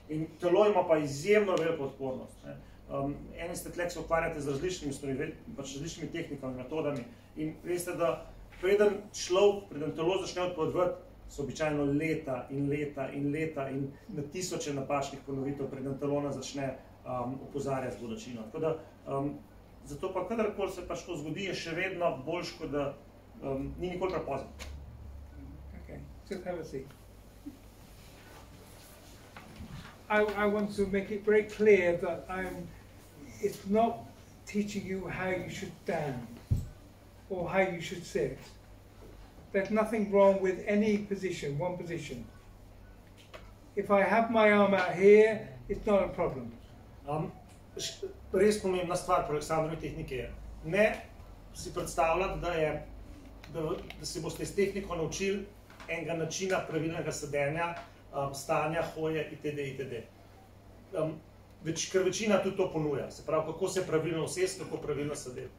A: In telo ima pa izjemno veliko odpornost. Eni ste tlek se ukvarjate z različnimi stvarmi, pač različnimi tehnikami, metodami. In veste, da preden telo začne odpovedovati, so običajno leta in leta in leta in na tisoče napačnih ponovitev, preden telo nas začne opozarjati z bolečino. Tako da, zato pa kadarkoli se pač to zgodi, je še vedno boljš, kot da ni nikoli prepozno.
C: Okay, just have a seat. I want to make it very clear that it's not teaching you how you should stand or how you should sit. There's nothing wrong with any position, one position. If I have my arm out here, it's not a problem.
A: Res pomembna stvar pri Alexandrovi tehnike je, ne si predstavljati, da se boste s tehniko naučili enega načina pravilnega sedenja, stanja, hoje itd. Ker večina tudi to ponuja, se pravi, kako se pravilno usesti, kako pravilno sedeti.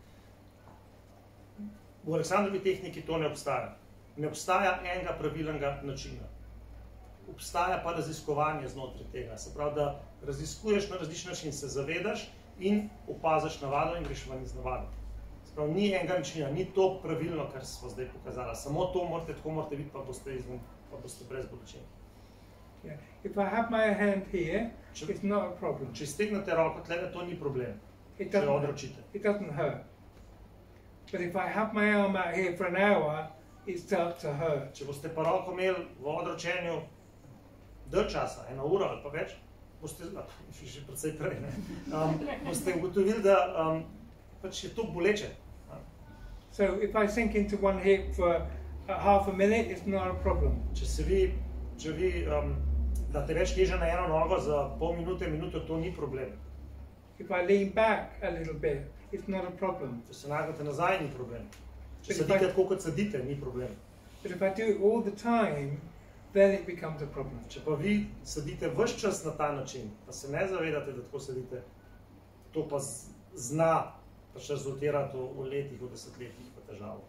A: V Alexandrovi tehniki to ne obstaja. Ne obstaja enega pravilnega načina. Obstaja pa raziskovanje znotraj tega. Se pravi, da raziskuješ na različen način, se zavedaš in opaziš navado in greš ven iz navade. Se pravi, ni enega načina, ni to pravilno, kar smo zdaj pokazali. Samo to morate, tako morate videti, pa boste brez bolečin.
C: Yeah. If I have my hand here, it's not a problem.
A: Če stegnete roko tlede, to ni problem. Če jo odročite.
C: It doesn't hurt. But if I have my arm out here for an hour, it starts to hurt.
A: Če boste pa roko imeli v odročenju dalj časa, 1 uro ali pa več, boste, še precej prej, boste ugotovili, da pač je to boleče.
C: So if I sink into one hip for half a minute, it's not a problem.
A: Če vi date več teže na eno nogo za pol minute, minuto, to ni problem.
C: If I lean back a little bit, it's not a problem.
A: Če se nagnete nazaj, ni problem. Če sedite tako, kot sedite, ni problem.
C: But if I do it all the time, then it becomes a problem.
A: Če pa vi sedite ves čas na ta način, pa se ne zavedate, da tako sedite, to pa zna pač rezultirati v letih, v desetletjih v težavo.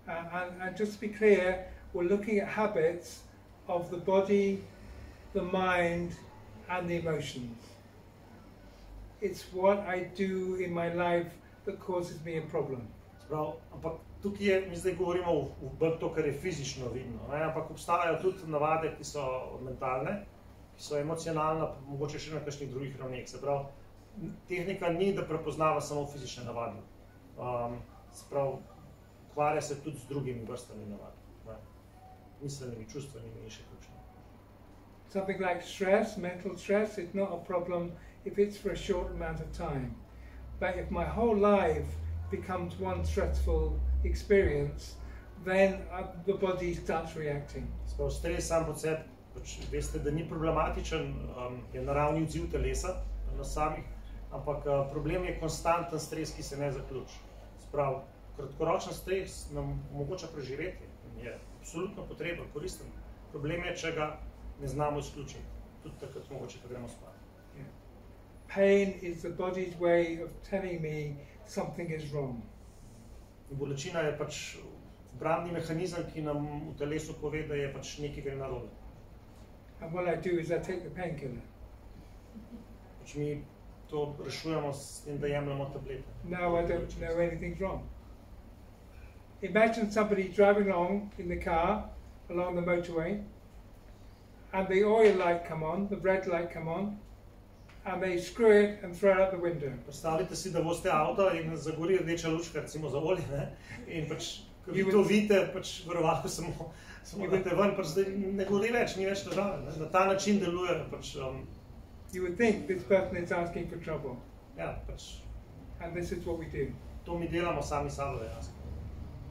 C: And just to be clear, we're looking at habits of the body, the mind, and the emotions. It's what I do in my life that causes me a problem.
A: Ampak tukaj mi zdaj govorimo v bolj to, kar je fizično vidno. Ampak obstajajo tudi navade, ki so mentalne, ki so emocionalne, mogoče še na kakšnih drugih ravneh. Se pravi, tehnika ni, da prepoznava samo fizične navade. Se pravi, ukvarja se tudi z drugimi vrstami navad. Mislenimi, čustvenimi in še kakšne.
C: Something like stress, mental stress, it's not a problem if it's for a short amount of time. But if my whole life becomes one stressful experience, then the body starts reacting.
A: Stres sam po sebi, veste, da ni problematičen, je naravni odziv telesa na samih, ampak problem je konstanten stres, ki se ne zaključi. Sprav, kratkoročen stres nam omogoča preživeti in je absolutno potreben, koristen. Problem je, če ga ne znamo izključiti, tudi takrat mogoče, ko gremo spat.
C: Pain is the body's way of telling me something is wrong.
A: Bolečina je pač obrambni mehanizem, ki nam v telesu pove, da je pač nekaj gre narobe.
C: And what I do is I take the painkiller.
A: Pač mi to rešujemo s tem, da jemljemo tablete.
C: Now I don't know anything's wrong. Imagine somebody driving along in the car, along the motorway, and the oil light come on, the red light come on, and they screw it and throw it out the window.
A: Predstavljate si, da vozite avto in zagori rdeča lučka, recimo za olje, ne? In pač, ko vi to vidite, pač varovalko samo dajte ven, pač zdaj ne gori več, ni več težave. Na ta način deluje pač...
C: You would think this person is asking for trouble.
A: Ja, pač...
C: And this is what we do.
A: To mi delamo sami sabo dejansko.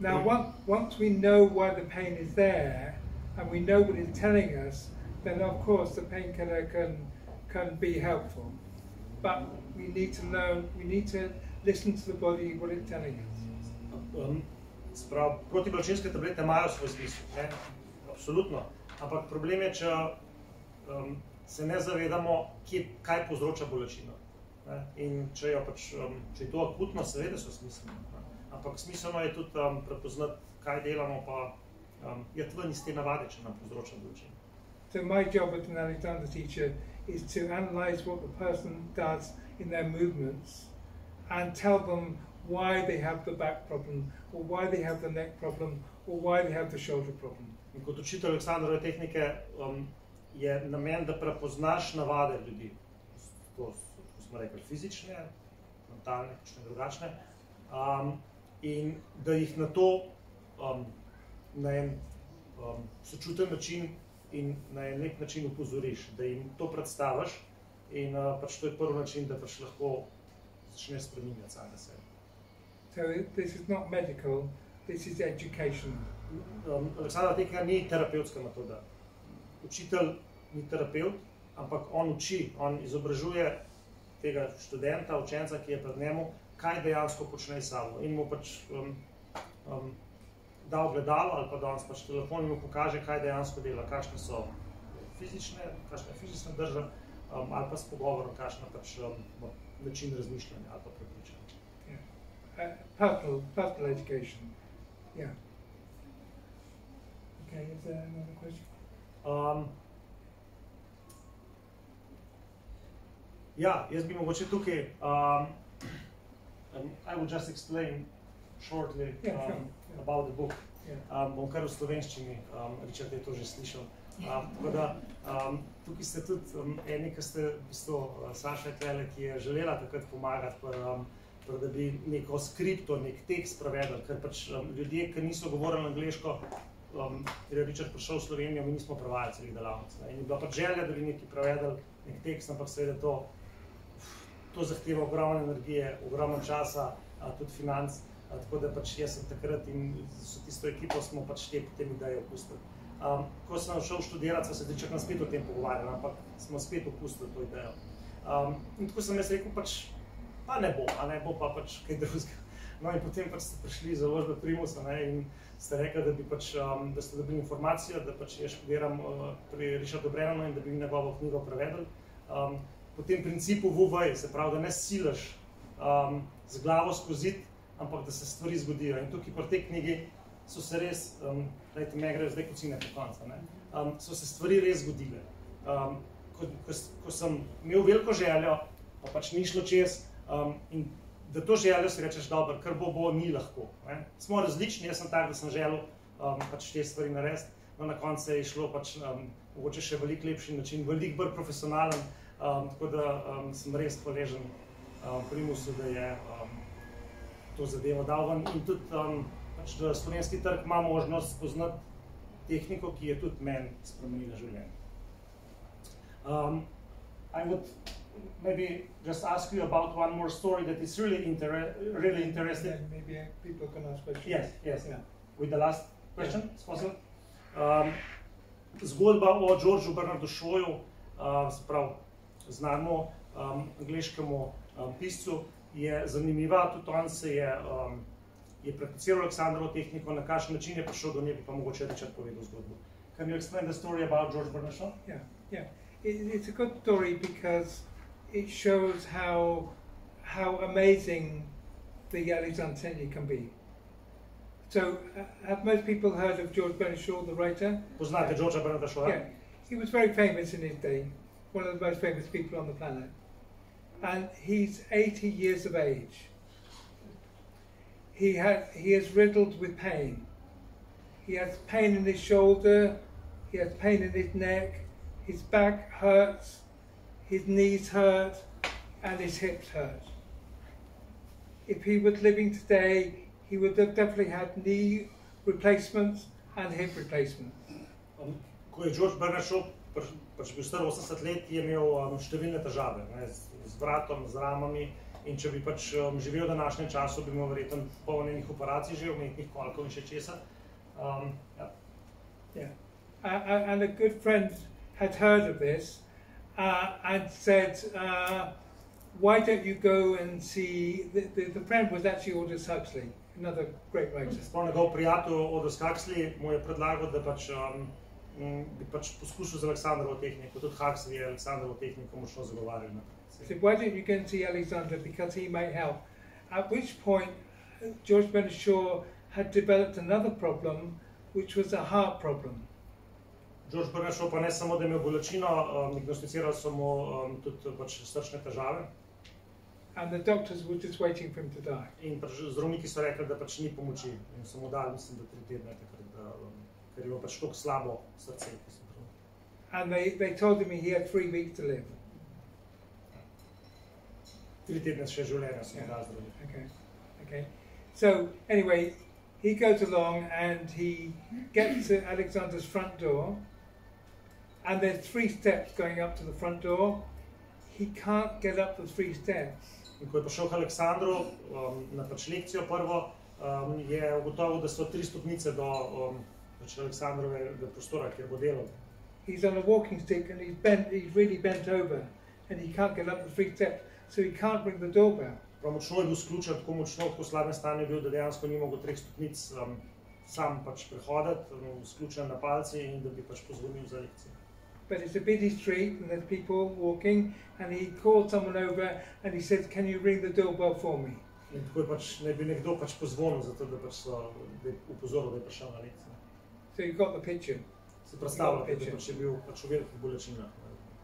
C: Now, once we know why the pain is there, and we know what it's telling us, then of course the painkiller can be helpful. But we need to know, we need to listen to the body, what it's telling us.
A: Sprav, protibolečinske tablete imajo svoj smisel, ne? Absolutno. Ampak problem je, če se ne zavedamo, kaj povzroča bolečino. Ne? In če je to akutno, seveda so smiselno. Ampak smiselno je tudi prepoznati, kaj delamo, pa je ven iz te navade, če nam povzroča bolečino.
C: So my job as an Alexandra teacher is to analyze what the person does in their movements and tell them why they have the back problem, or why they have the neck problem, or why they have the shoulder problem.
A: In kot učitelj Alexandrove tehnike je namen, da prepoznaš navade ljudi. To smo rekli fizične, mentalne, kakšne drugačne. In da jih na to na en sočuten način in na en lep način upozoriš, da jim to predstaviš in pač to je prvi način, da pač lahko začneš spreminjati samega sebe.
C: So this is not medical, this is educational.
A: Alexandrova tehnika ni terapevtska metoda. Učitelj ni terapeut, ampak on uči, on izobražuje tega študenta, učenca, ki je pred njemu, kaj dejansko počne s sabo. In mu pač da ogledalo ali pa danes pač telefon in mu pokaže, kaj dejansko dela, kakšne so fizične drža ali pa s pogovorom, kakšna pač način razmišljanja ali pa prepričanja.
C: Personal education. Yeah. Okay, is there another question?
A: Ja, jaz bi mogoče tukaj I will just explain shortly about the book. Bom kar v slovenščini, Richard je to že slišal. Tako da, tukaj ste tudi eni, ki ste v bistvu Saša Tele, ki je želela takrat pomagati, da bi neko skripto, nek tekst prevedli, ker pač ljudje, ki niso govorili angleško, ker je Richard prišel v Slovenijo, mi nismo prevajali celih delavnic. In je bila pač želja, da bi nekaj prevedli, nek tekst, ampak seveda to zahteva ogromno energije, ogromno časa, tudi financ, tako da pač jaz sem takrat in s tisto ekipo smo pač te potem ideje opustili. Ko sem šel študirati, smo se Richardom spet o tem pogovarjali, ampak smo spet opustili to idejo. In tako sem jaz rekel, pač pa ne bo pa pač kaj drugega. No in potem pač ste prišli iz založbe Primusa in ste rekli, da bi pač, da ste dobili informacijo, da pač jaz študiram pri Richardu Brennanu in da bi njegovo knjigo prevedli. Po tem principu VV, se pravi, da ne silaš z glavo skozi zid, ampak da se stvari zgodijo. In tukaj pri tej knjigi so se res, dajte me grejo zdaj kocine po konca, so se stvari res zgodile. Ko sem imel veliko željo, pa pač ni šlo čez, in da to željo si rečeš, dobro, kar bo, ni lahko. Smo različni, jaz sem tak, da sem želel pač te stvari narediti, no na koncu je šlo pač mogoče še veliko lepši način, veliko bolj profesionalen, tako da sem res hvaležen Primusu, da je to zadevo dal ven in tudi pač, da slovenski trg ima možnost spoznati tehniko, ki je tudi meni spremenila življenje. I would maybe just ask you about one more story that is really interesting.
C: Maybe people can ask questions.
A: Yes.
C: Yeah.
A: With the last question, possible. Zgodba o Georgeu Bernardu Shawju, se pravi, znanemu angleškemu piscu, je zanimiva. Tudi on se je prakticiral Alexandrovo tehniko, na kakšen način je prišel do nje, bi pa mogoče Richard povedal zgodbo. Can you explain the story about George Bernard Shaw?
C: Yeah. It's a good story because it shows how amazing the Alexandrovo can be. So, have most people heard of George Bernard Shaw, the writer?
A: Poznate Georgea Bernarda Shawja?
C: Yeah. He was very famous in his day, one of the most famous people on the planet. And he's 80 years of age. He is riddled with pain. He has pain in his shoulder, he has pain in his neck, his back hurts, his knees hurt, and his hips hurt. If he was living today, he would have definitely had knee replacements and hip replacements.
A: Ko je George Bernard Shaw pač bil star 80 let, je imel številne težave, z vratom, z ramami, in če bi pač živel v današnjem času, bi imel verjetno polno enih operacij že, umetnih kolkov in še česa.
C: And a good friend had heard of this and said, why don't you go and see, the friend was actually Aldous Huxley, another great writer.
A: Sploh njegov prijatelj Aldous Huxley mu je predlagal, da bi pač poskušal z Alexandrovo tehniko, tudi Huxley je Alexandrovo tehniko močno zagovarjal.
C: So why don't you go and see Alexander because he might help? At which point, George Bernard Shaw had developed another problem, which was a heart problem.
A: George Bernard Shaw pa ne samo, da je imel bolečino, diagnosticirali so mu tudi pač srčne težave.
C: And the doctors were just waiting for him to die.
A: In zdravniki so rekli, da pač ni pomoči. In so mu dali, mislim, da 3 tedne, ker je bilo pač toliko slabo srce.
C: And they told him he had 3 weeks to live.
A: 3 tedne še življenja so mu dali zdravniki.
C: Okay. So anyway, he goes along and he gets to Alexander's front door, and there's 3 steps going up to the front door. He can't get up the 3 steps.
A: In ko je prišel k Alexandru na pač lekcijo prvo, je ugotovil, da so 3 stopnice do Alexandrovega prostora, kjer bo delal.
C: He's on a walking stick and he's really bent over, and he can't get up the 3 steps, so he can't ring the doorbell.
A: Prav močno je bil sključen, tako močno, tako slabem stanju je bil, da dejansko ni mogel 3 stopnic sam pač prehoditi, sključen na palci in da bi pač pozvonil za lekcijo.
C: But it's a busy street and there's people walking, and he called someone over and he said, "Can you ring the doorbell for me?"
A: In tako je pač naj bi nekdo pač pozvonil, zato da pač da je upozoril, da je prišel na lekcijo.
C: So you got the picture.
A: Se predstavljate, da pač je bil pač v velikih bolečinah.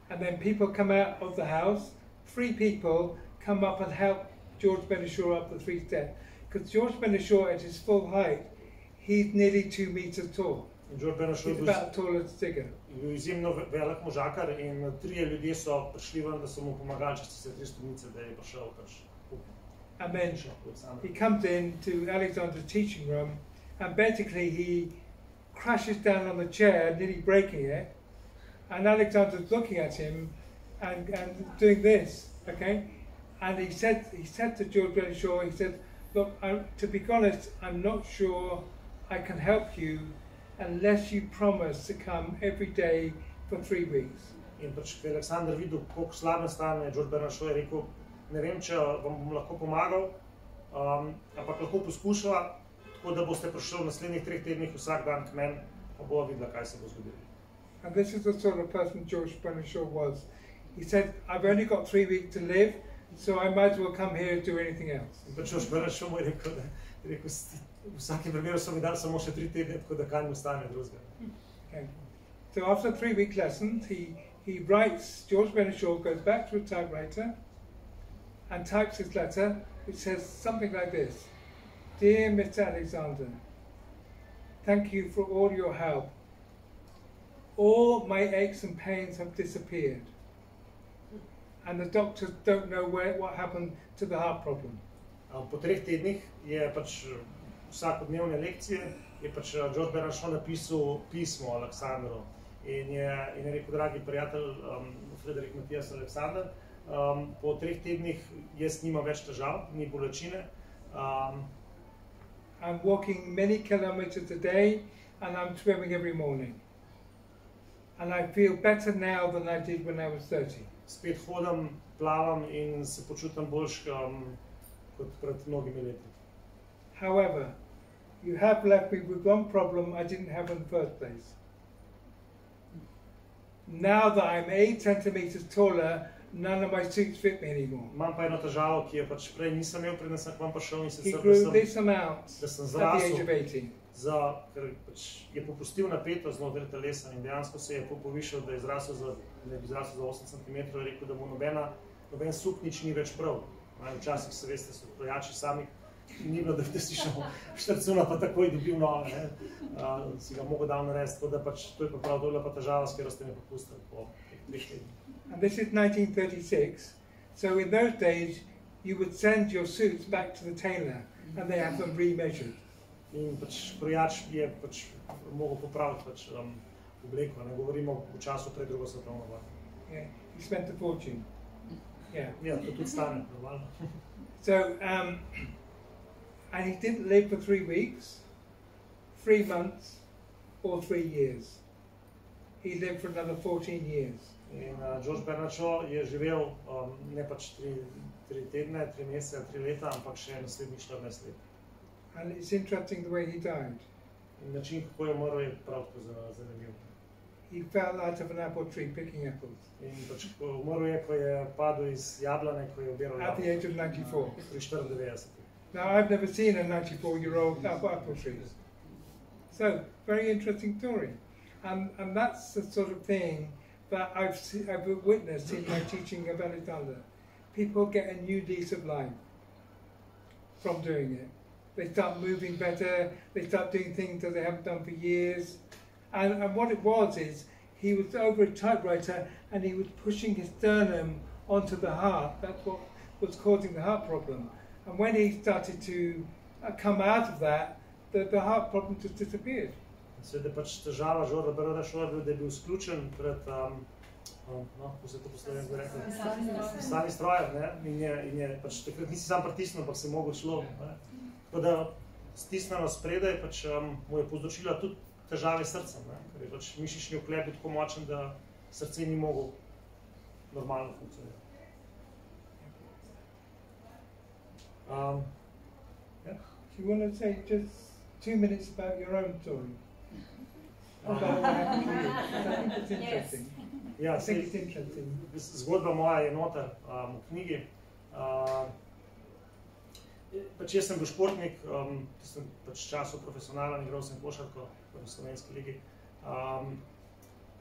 C: And then people come out of the house, 3 people come up and help George Bernard Shaw up the 3 steps. Because George Bernard Shaw at his full height, he's nearly 2 meters tall. He's about tall as Žiga.
A: Je bil izjemno velik možakar in 3 ljudje so prišli ven, da so mu pomagali čez tiste 3 stopnice, da je prišel pač.
C: And then he comes in to Alexander's teaching room, and basically he crashes down on the chair, nearly breaking it, and Alexander's looking at him and doing this, okay? And he said to George Bernard Shaw, he said, "Look, to be honest, I'm not sure I can help you unless you promise to come every day for 3 weeks."
A: In pač, ko je Alexander videl, koliko slabem stanju je George Bernard Shaw, je rekel, ne vem, če vam bom lahko pomagal, ampak lahko poskušala, tako da boste prišli v naslednjih 3 tednih vsak dan k meni, pa bova videla, kaj se bo zgodilo.
C: And this is the sort of person George Bernard Shaw was. He said, "I've only got 3 weeks to live, so I might as well come here and do anything else."
A: In pač George Bernard Shaw mu je rekel, v vsakem primeru so mi dali samo še 3 tedne, tako da kaj mu ostane drugega.
C: Okay. So after 3-week lessons, he writes, George Bernard Shaw goes back to a typewriter and types his letter, which says something like this: "Dear Mr. Alexander, thank you for all your help. All my aches and pains have disappeared, and the doctors don't know what happened to the heart problem."
A: Po 3 tednih je pač vsakodnevne lekcije, je pač George Bernard Shaw napisal pismo Alexandrovo in je rekel, dragi prijatelj Frederik Matijas Alexander, Po 3 tednih jaz nimam več težav, ni bolečine.
C: I'm walking many kilometers a day and I'm swimming every morning. And I feel better now than I did when I was 30.
A: Spet hodim, plavam in se počutim boljš kot pred mnogimi leti.
C: However, you have left me with one problem I didn't have in the first place. Now that I'm 8 centimeters taller, none of my suits fit me anymore.
A: Imam pa eno težavo, ki jo pač prej nisem imel, preden sem k vam prišel in
C: He
A: sicer,
C: grew this amount
A: da sem
C: at the age of
A: zrasel,
C: 18.
A: ker pač je popustil napetost znotraj telesa in dejansko se je povišal, da je zrasel za 8 cm, je rekel, da mu noben suknič ni več prav. Včasih se veste, so krojači sami, ni bilo, da si šel štrcuna pa takoj dobil nove, si ga mogel dal narediti, tako da pač to je pa prav dobra pa težava, s katero ste me popustili po 3 tednih.
C: And this is 1936, so in those days you would send your suits back to the tailor and they have them remeasured.
A: In pač krojač je pač mogel popraviti pač obleko, ne govorimo v času pred drugo svetovno vojno.
C: Yeah, he spent a fortune. Yeah.
A: Ja, to tudi stane, normalno.
C: So, and he didn't live for 3 weeks, 3 months, or 3 years. He lived for another 14 years.
A: In Richard Brennan je živel ne pač 3 tedne, 3 mesece, 3 leta, ampak še naslednjih 14 let.
C: And it's interesting the way he died.
A: In način, kako je umrl, je prav tako zanimiv.
C: He fell out of an apple tree picking apples.
A: In pač umrl je, ko je padel iz jablane, ko je obiral
C: at the age of 94.
A: Pri 94.
C: Now, I've never seen a 94-year-old apple tree. So, very interesting story. And that's the sort of thing that I've witnessed in my teaching of Alexandra. People get a new lease of life from doing it. They start moving better, they start doing things that they haven't done for years. And what it was is, he was over a typewriter and he was pushing his sternum onto the heart. That's what was causing the heart problem. And when he started to come out of that, the heart problem just disappeared.
A: Seveda pač težava Žorda Brda šla, da je bil izključen pred, kako se to po slovensko rekel? Sami strojev, ne? In je pač takrat nisi sam pritisnil, ampak se mogel šlo. Tako da stisnjeno spredaj pač mu je povzročila tudi težave s srcem, ne? Ker je pač mišični oklep bil tako močen, da srce ni mogel normalno funkcionirati.
C: Do you want to say just 2 minutes about your own story? About what happened to you? I think it's interesting.
A: Ja,
C: I think it's interesting.
A: Zgodba moja je noter v knjigi. Pač jaz sem bil športnik, sem pač času profesionalen, igral sem košarko v slovenski ligi.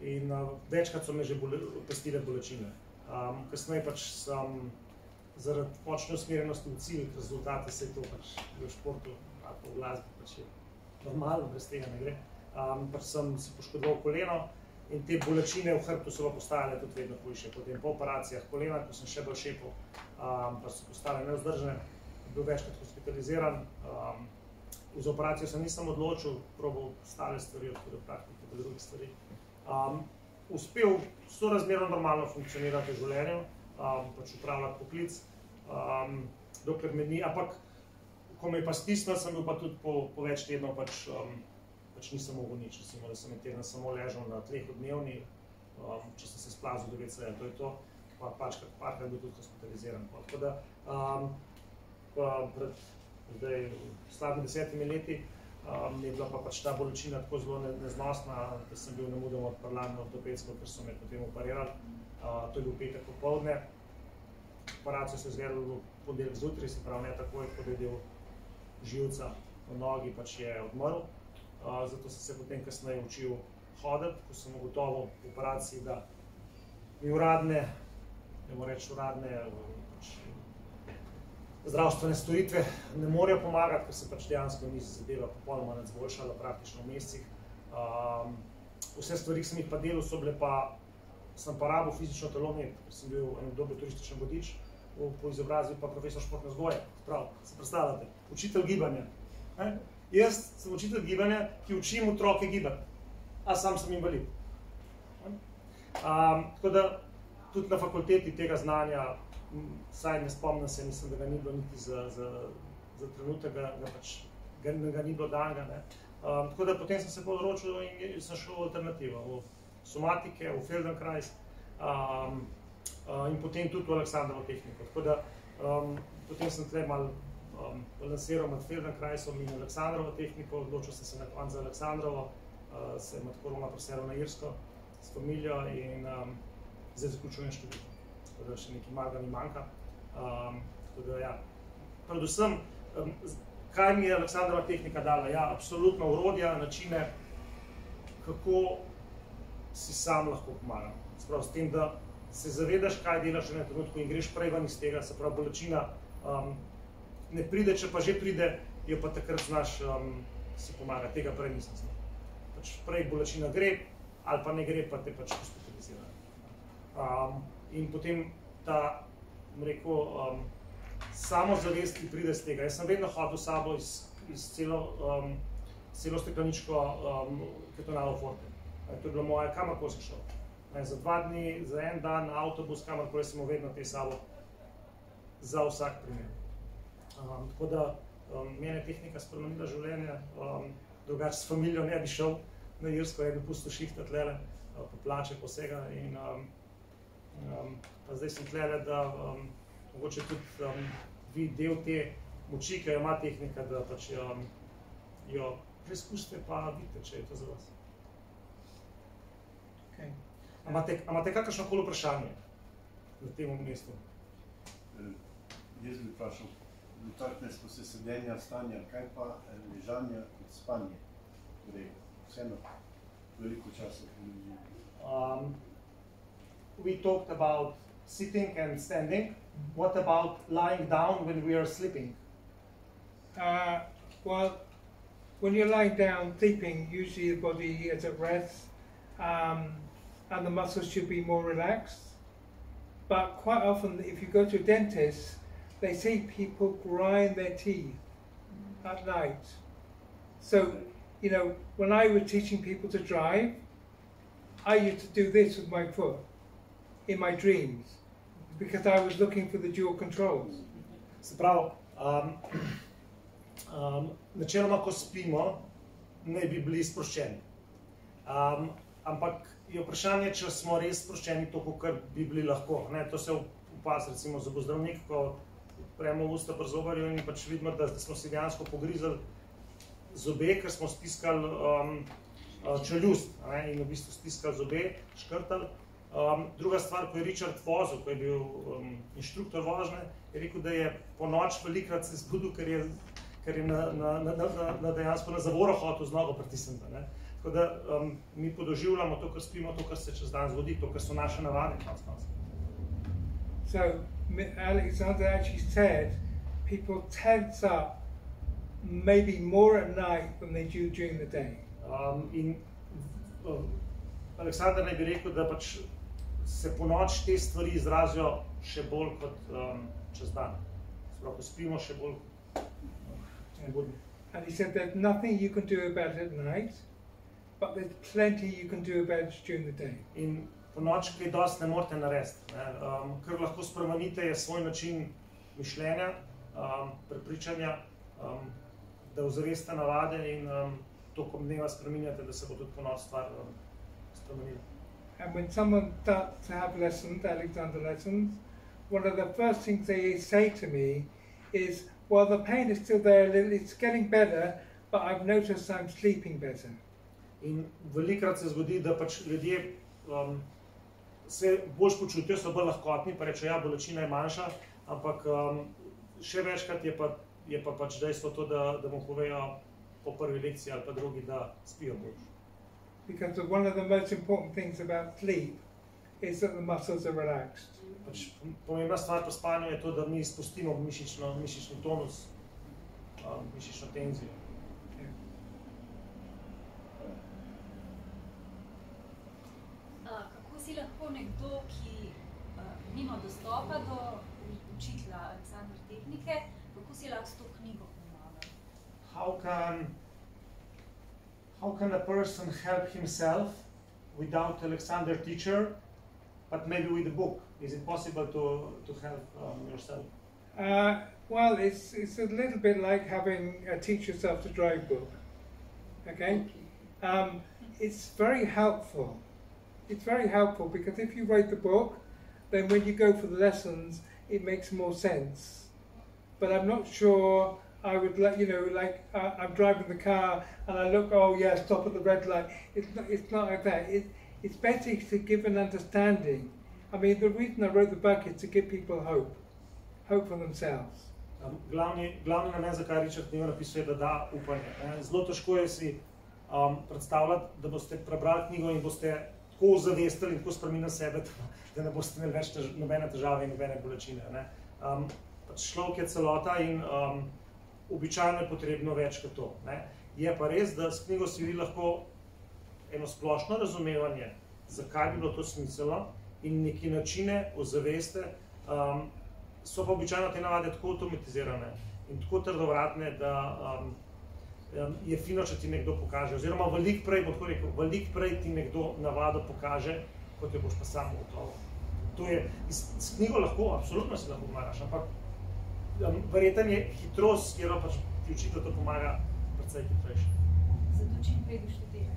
A: In večkrat so me že pestile bolečine. Kasneje pač sem zaradi močne usmerjenosti v cilj, rezultate se je to pač v športu, v glasbi pač je normalno, brez tega ne gre. Pač sem se poškodoval koleno in te bolečine v hrbtu so pa postajale tudi vedno hujše. Potem po operacijah kolena, ko sem še bolj šepal, pač so postale nevzdržne, bil večkrat hospitaliziran. Z operacijo sem nisem odločil, probal stale stvari, od kiropraktike do drugih stvari. Uspel sorazmerno normalno funkcionirati v življenju, pač upravljati poklic, dokler me ni, ampak ko me je pa stisnil, sem bil pa tudi po več tednov pač nisem mogel nič, recimo, da sem en teden samo ležal na 3-dnevni, če sem se splazil do WC-ja, to je to, pa parkrat bil tudi hospitaliziran. Tako da pred slabimi 10 leti je bila pa pač ta bolečina tako zelo neznosna, da sem bil nemudoma odprlan na ortopedsko, ker so me potem operirali. To je bil petek popoldne. Operacijo se je izvedla v ponedeljek zjutraj, se pravi ne takoj, ko je del živca v nogi pač je odmrl. Zato sem se potem kasneje učil hoditi, ko sem ugotovil v operaciji, da mi uradne zdravstvene storitve ne morejo pomagati, ker se pač dejansko ni zadeva popolnoma izboljšala praktično v mesecih. Vse stvari, ki sem jih pa delal, so bile pa, sem pa rabil fizično telo imeti, ker sem bil en dober turističen vodič, po izobrazbi pa profesor športne vzgoje. Prav, se predstavljate, učitelj gibanja. Jaz sem učitelj gibanja, ki učim otroke gibati, a sam sem invalid. Tako da tudi na fakulteti tega znanja, saj ne spomnim se, mislim, da ga ni bilo niti za trenutek, ga ni bilo danega. Tako da potem sem se področil in sem šel v alternativo, v somatike, v Feldenkrais in potem tudi v Alexandrovo tehniko. Tako da potem sem tle malo balansiral med Feldenkraisom in Alexandrovo tehniko, odločil sem se na koncu za Alexandrovo, se med korona preselil na Irsko s familijo in zdaj zaključujem študij. Tako da še nekaj malega mi manjka. Tako da, ja, predvsem, kaj mi je Alexandrova tehnika dala? Ja, absolutno orodja, načine, kako si sam lahko pomagam. Sprav s tem, da se zavedaš, kaj delaš v trenutku in greš prej ven iz tega, se pravi, bolečina ne pride, če pa že pride, jo pa takrat znaš si pomaga. Tega prej nisem znal. Pač prej bolečina gre, ali pa ne gre, pa te pač hospitalizira. In potem ta, bom rekel, samozavest, ki pride z tega. Jaz sem vedno hodil s sabo iz celo stekleničko ketonalov forte. To je bilo moje, kamorkoli sem šel. Za 2 dni, za 1 dan na avtobus, kamorkoli sem vedno te sabo za vsak primer. Tako da mene je tehnika spremenila življenje, drugače s familijo ne bi šel na Irsko, je bi pustil šihta tlele, po plače, po vsega in pa zdaj sem tlele, da mogoče tudi vi del te moči, ki jo ima tehnika, da pač jo preizkusite pa vidite, če je to za vas. Imate kakršnokoli vprašanje na tem mestu?
F: Jaz bi vprašal, dotakne smo se sedenja, stanja, kaj pa ležanja kot spanje? Torej, vseeno veliko časa.
A: We talked about sitting and standing. What about lying down when we are sleeping?
C: Well, when you're lying down sleeping, usually the body is at rest and the muscles should be more relaxed. But quite often, if you go to a dentist, they see people grind their teeth at night. So, you know, when I was teaching people to drive, I used to do this with my foot in my dreams because I was looking for the dual controls.
A: Se pravi, načeloma, ko spimo, ne bi bili sproščeni. Ampak je vprašanje, če smo res sproščeni toliko, kar bi bili lahko. To se opaz, recimo, zobozdravnik, ko prejemo usta pri zobarju in pač vidimo, da smo si dejansko pogrizali zobe, ker smo stiskali čeljust in v bistvu stiskali zobe, škrtali. Druga stvar, ko je Richard vozil, ko je bil inštruktor vožnje, je rekel, da je po noč velikrat se zbudil, ker je dejansko na zavoro hotel z nogo pritisniti. Tako da mi podoživljamo to, kar spimo, to, kar se čez dan zgodi, to, kar so naše navade.
C: So, Alexandra actually said people tense up maybe more at night than they do during the day.
A: In Aleksandar naj bi rekel, da pač se po noč te stvari izrazijo še bolj kot čez dan. Sprav, ko spimo, še bolj nebudno.
C: And he said there's nothing you can do about it at night, but there's plenty you can do about it during the day.
A: In po noč kaj dosti ne morete narediti. Kar lahko spremenite, je svoj način mišljenja, prepričanja, da ozaveste navade in tokom dneva spreminjate, da se bo tudi po noč stvar spremenila.
C: And when someone starts to have lessons, Alexander lessons, one of the first things they say to me is, well, the pain is still there, it's getting better, but I've noticed I'm sleeping better.
A: In velikrat se zgodi, da pač ljudje se bolj počutijo, so bolj lahkotni, pa rečejo, ja, bolečina je manjša, ampak še večkrat je pa pač dejstvo to, da mu povejo po prvi lekciji ali pa drugi, da spijo bolj.
C: Because one of the most important things about sleep is that the muscles are relaxed.
A: Pač pomembna stvar pri spanju je to, da mi spustimo mišični tonus, mišično tenzijo.
B: Kako si lahko nekdo, ki nima dostopa do učitelja Alexandrove tehnike, kako si lahko s to knjigo pomaga?
A: How can a person help himself without Alexander teacher but maybe with the book, is it possible to help yourself?
C: Well, it's a little bit like having a Teach Yourself to Drive book. Okay? It's very helpful. It's very helpful because if you write the book, then when you go for the lessons, it makes more sense. But I'm not sure I would let, you know, like I'm driving the car and I look, oh yeah, stop at the red light. It's not like that. It's better to give an understanding. I mean, the reason I wrote the book is to give people hope for themselves.
A: Glavni namen, zakaj Richard knjigo napisal, je, da da upanje. Zelo težko je si predstavljati, da boste prebrali knjigo in boste tako zavestili in tako spremenili sebe, da ne boste imeli več nobene težave in nobene bolečine. Človek je celota in običajno je potrebno več kot to. Je pa res, da s knjigo si vi lahko eno splošno razumevanje, zakaj bi bilo to smiselno in neki načine ozaveste, so pa običajno te navade tako automatizirane in tako trdovratne, da je fino, če ti nekdo pokaže. Oziroma, veliko prej, bo tako rekel, veliko prej ti nekdo navado pokaže, kot jo boš pa sam gotovo. To je, s knjigo lahko, absolutno si lahko pomagaš, ampak verjetno je hitrost, kjer pač ti učitelj to pomaga, precej hitrejše.
B: Zato čim prej doštudiraj.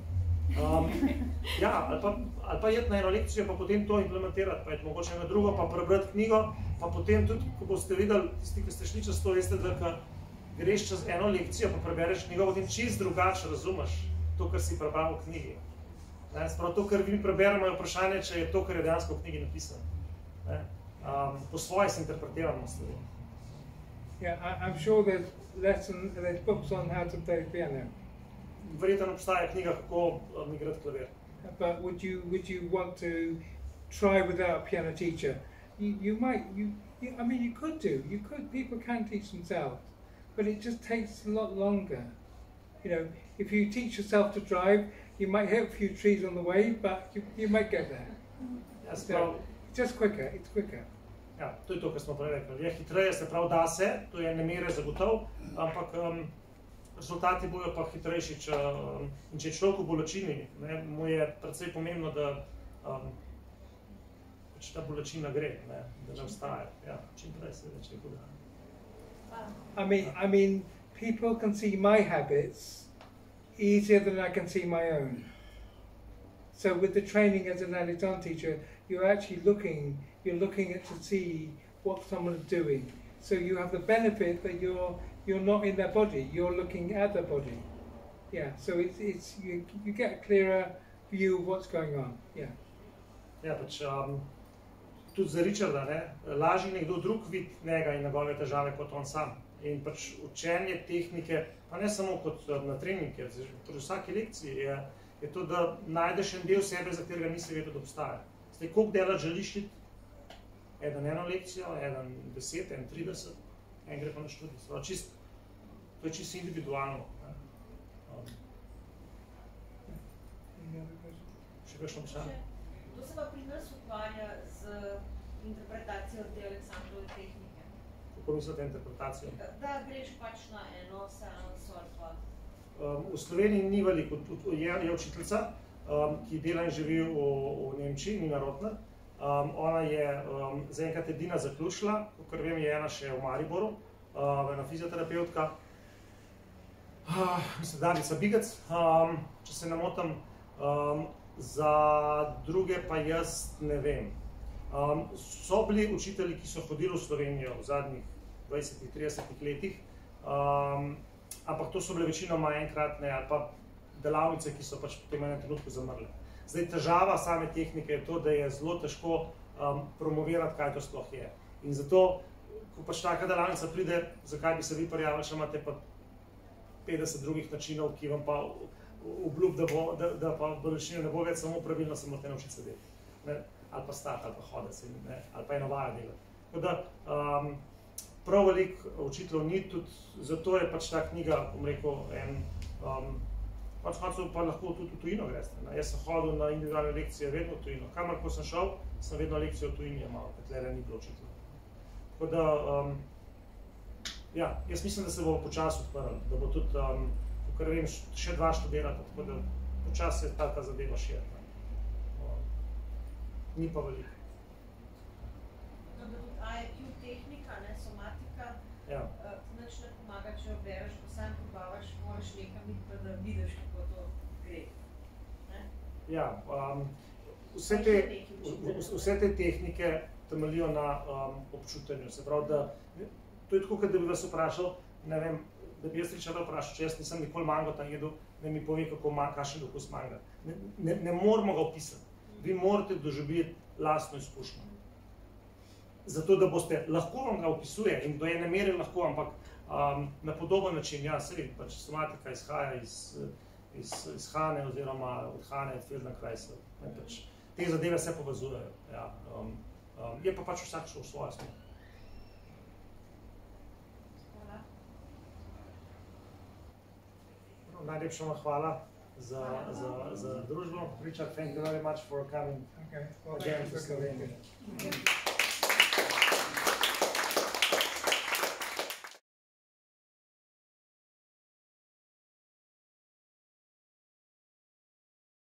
A: Ja, ali pa jeti na eno lekcijo, pa potem to implementirati, pa jeti mogoče na drugo, pa prebrati knjigo, pa potem tudi, ko boste videli, tisti, ki ste šli čez to, veste, da greš čez eno lekcijo, pa prebereš knjigo, potem čist drugače razumeš to, kar si prebral v knjigi. Sprav to, kar vi preberemo, je vprašanje, če je to, kar je dejansko v knjigi napisano. Po svoje se interpretiramo stvari.
C: Yeah, I'm sure there's books on how to play piano.
A: Verjetno obstaja knjiga, kako igrati klavir.
C: But would you want to try without a piano teacher? You could do. People can teach themselves, but it just takes a lot longer. You know, if you teach yourself to drive, you might hit a few trees on the way, but you might get there. So, just quicker. It's quicker.
A: Ja, to je to, kar smo prej rekli. Je hitreje, se pravi, da se, to je ne mere zagotov, ampak rezultati bojo pa hitrejši, in če je človek v bolečini, mu je precej pomembno, da ta bolečina gre, da ne ostaje. Ja, čim prej se več je huda.
C: I mean, people can see my habits easier than I can see my own. So with the training as an Alexandrova teacher, you're actually looking at to see what someone is doing. So you have the benefit that you're not in their body, you're looking at their body. Yeah, so you get a clearer view of what's going on. Yeah.
A: Ja, pač tudi za Richarda, lažje nekdo drug vidi njega in njegove težave kot on sam. In pač učenje tehnike, pa ne samo kot na treninge, pri vsaki lekciji je to, da najdeš en del sebe, za katerega nisi vedel, da obstaja. Zdaj, koliko dela želiš iti? Eden eno lekcijo, eden 10, eden 30, en gre pa na študij. To je čisto individualno. Še kakšno vprašanje?
G: To se pa pri nas ukvarja z interpretacijo te Alexandrove tehnike.
A: Kako mislite interpretacijo?
G: Da greš pač na eno seans ali pa.
A: V Sloveniji ni veliko. Je učiteljica, ki dela in živi v Nemčiji, Nina Rotner. Ona je zaenkrat edina zaključila, kakor vem, je ena še v Mariboru, ena fizioterapeutka. Mislim, Danica Bigec, če se ne motim. Za druge pa jaz ne vem. So bili učitelji, ki so hodili v Slovenijo v zadnjih 20-30 letih, ampak to so bile večinoma enkratne ali pa delavnice, ki so pač potem v enem trenutku zamrle. Zdaj, težava same tehnike je to, da je zelo težko promovirati, kaj to sploh je. In zato, ko pač taka delavnica pride, zakaj bi se vi prijavili, še imate pa 50 drugih načinov, ki vam pa obljub, da pa bolečine ne bo več samo pravilno, se morate naučiti sedeti. Ali pa stati, ali pa hoditi, ali pa eno vajo delati. Tako da, prav veliko učiteljev ni, tudi zato je pač ta knjiga, bom rekel, pač koncev pa lahko tudi v tujino greste. Jaz sem hodil na individualne lekcije vedno v tujino. Kamor ko sem šel, sem vedno lekcijo v tujini imel, katere ni bilo učitelj. Tako da, ja, jaz mislim, da se bo počasi odprl, da bo tudi, kar vem, še 2 študirata, tako da počasi se ta zadeva širi. Ni pa veliko.
G: da tudi IQ tehnika, somatika, nič ne pomaga, če jo bereš, ko sam probavaš, moraš nekam iti, pa da vidiš, kako to gre.
A: Ja, vse te tehnike temeljijo na občutenju. Se pravi, da to je tako, da bi vas vprašal, ne vem, da bi jaz Richarda vprašal, če jaz nisem nikoli mangota jedel, da mi pove, kakšen je okus manga. Ne moramo ga opisati. Vi morate doživeti lastno izkušnjo. Zato, da boste, lahko vam ga opisuje in do ene mere lahko, ampak na podoben način, ja, seveda, pač somatika izhaja iz Hane oziroma od Hane, Feldenkrais. Te zadeve se povezujejo. Je pa pač vsak šel v svojo smer. Najlepša vam hvala za družbo. Richard, thank you very much for coming again to Slovenijo.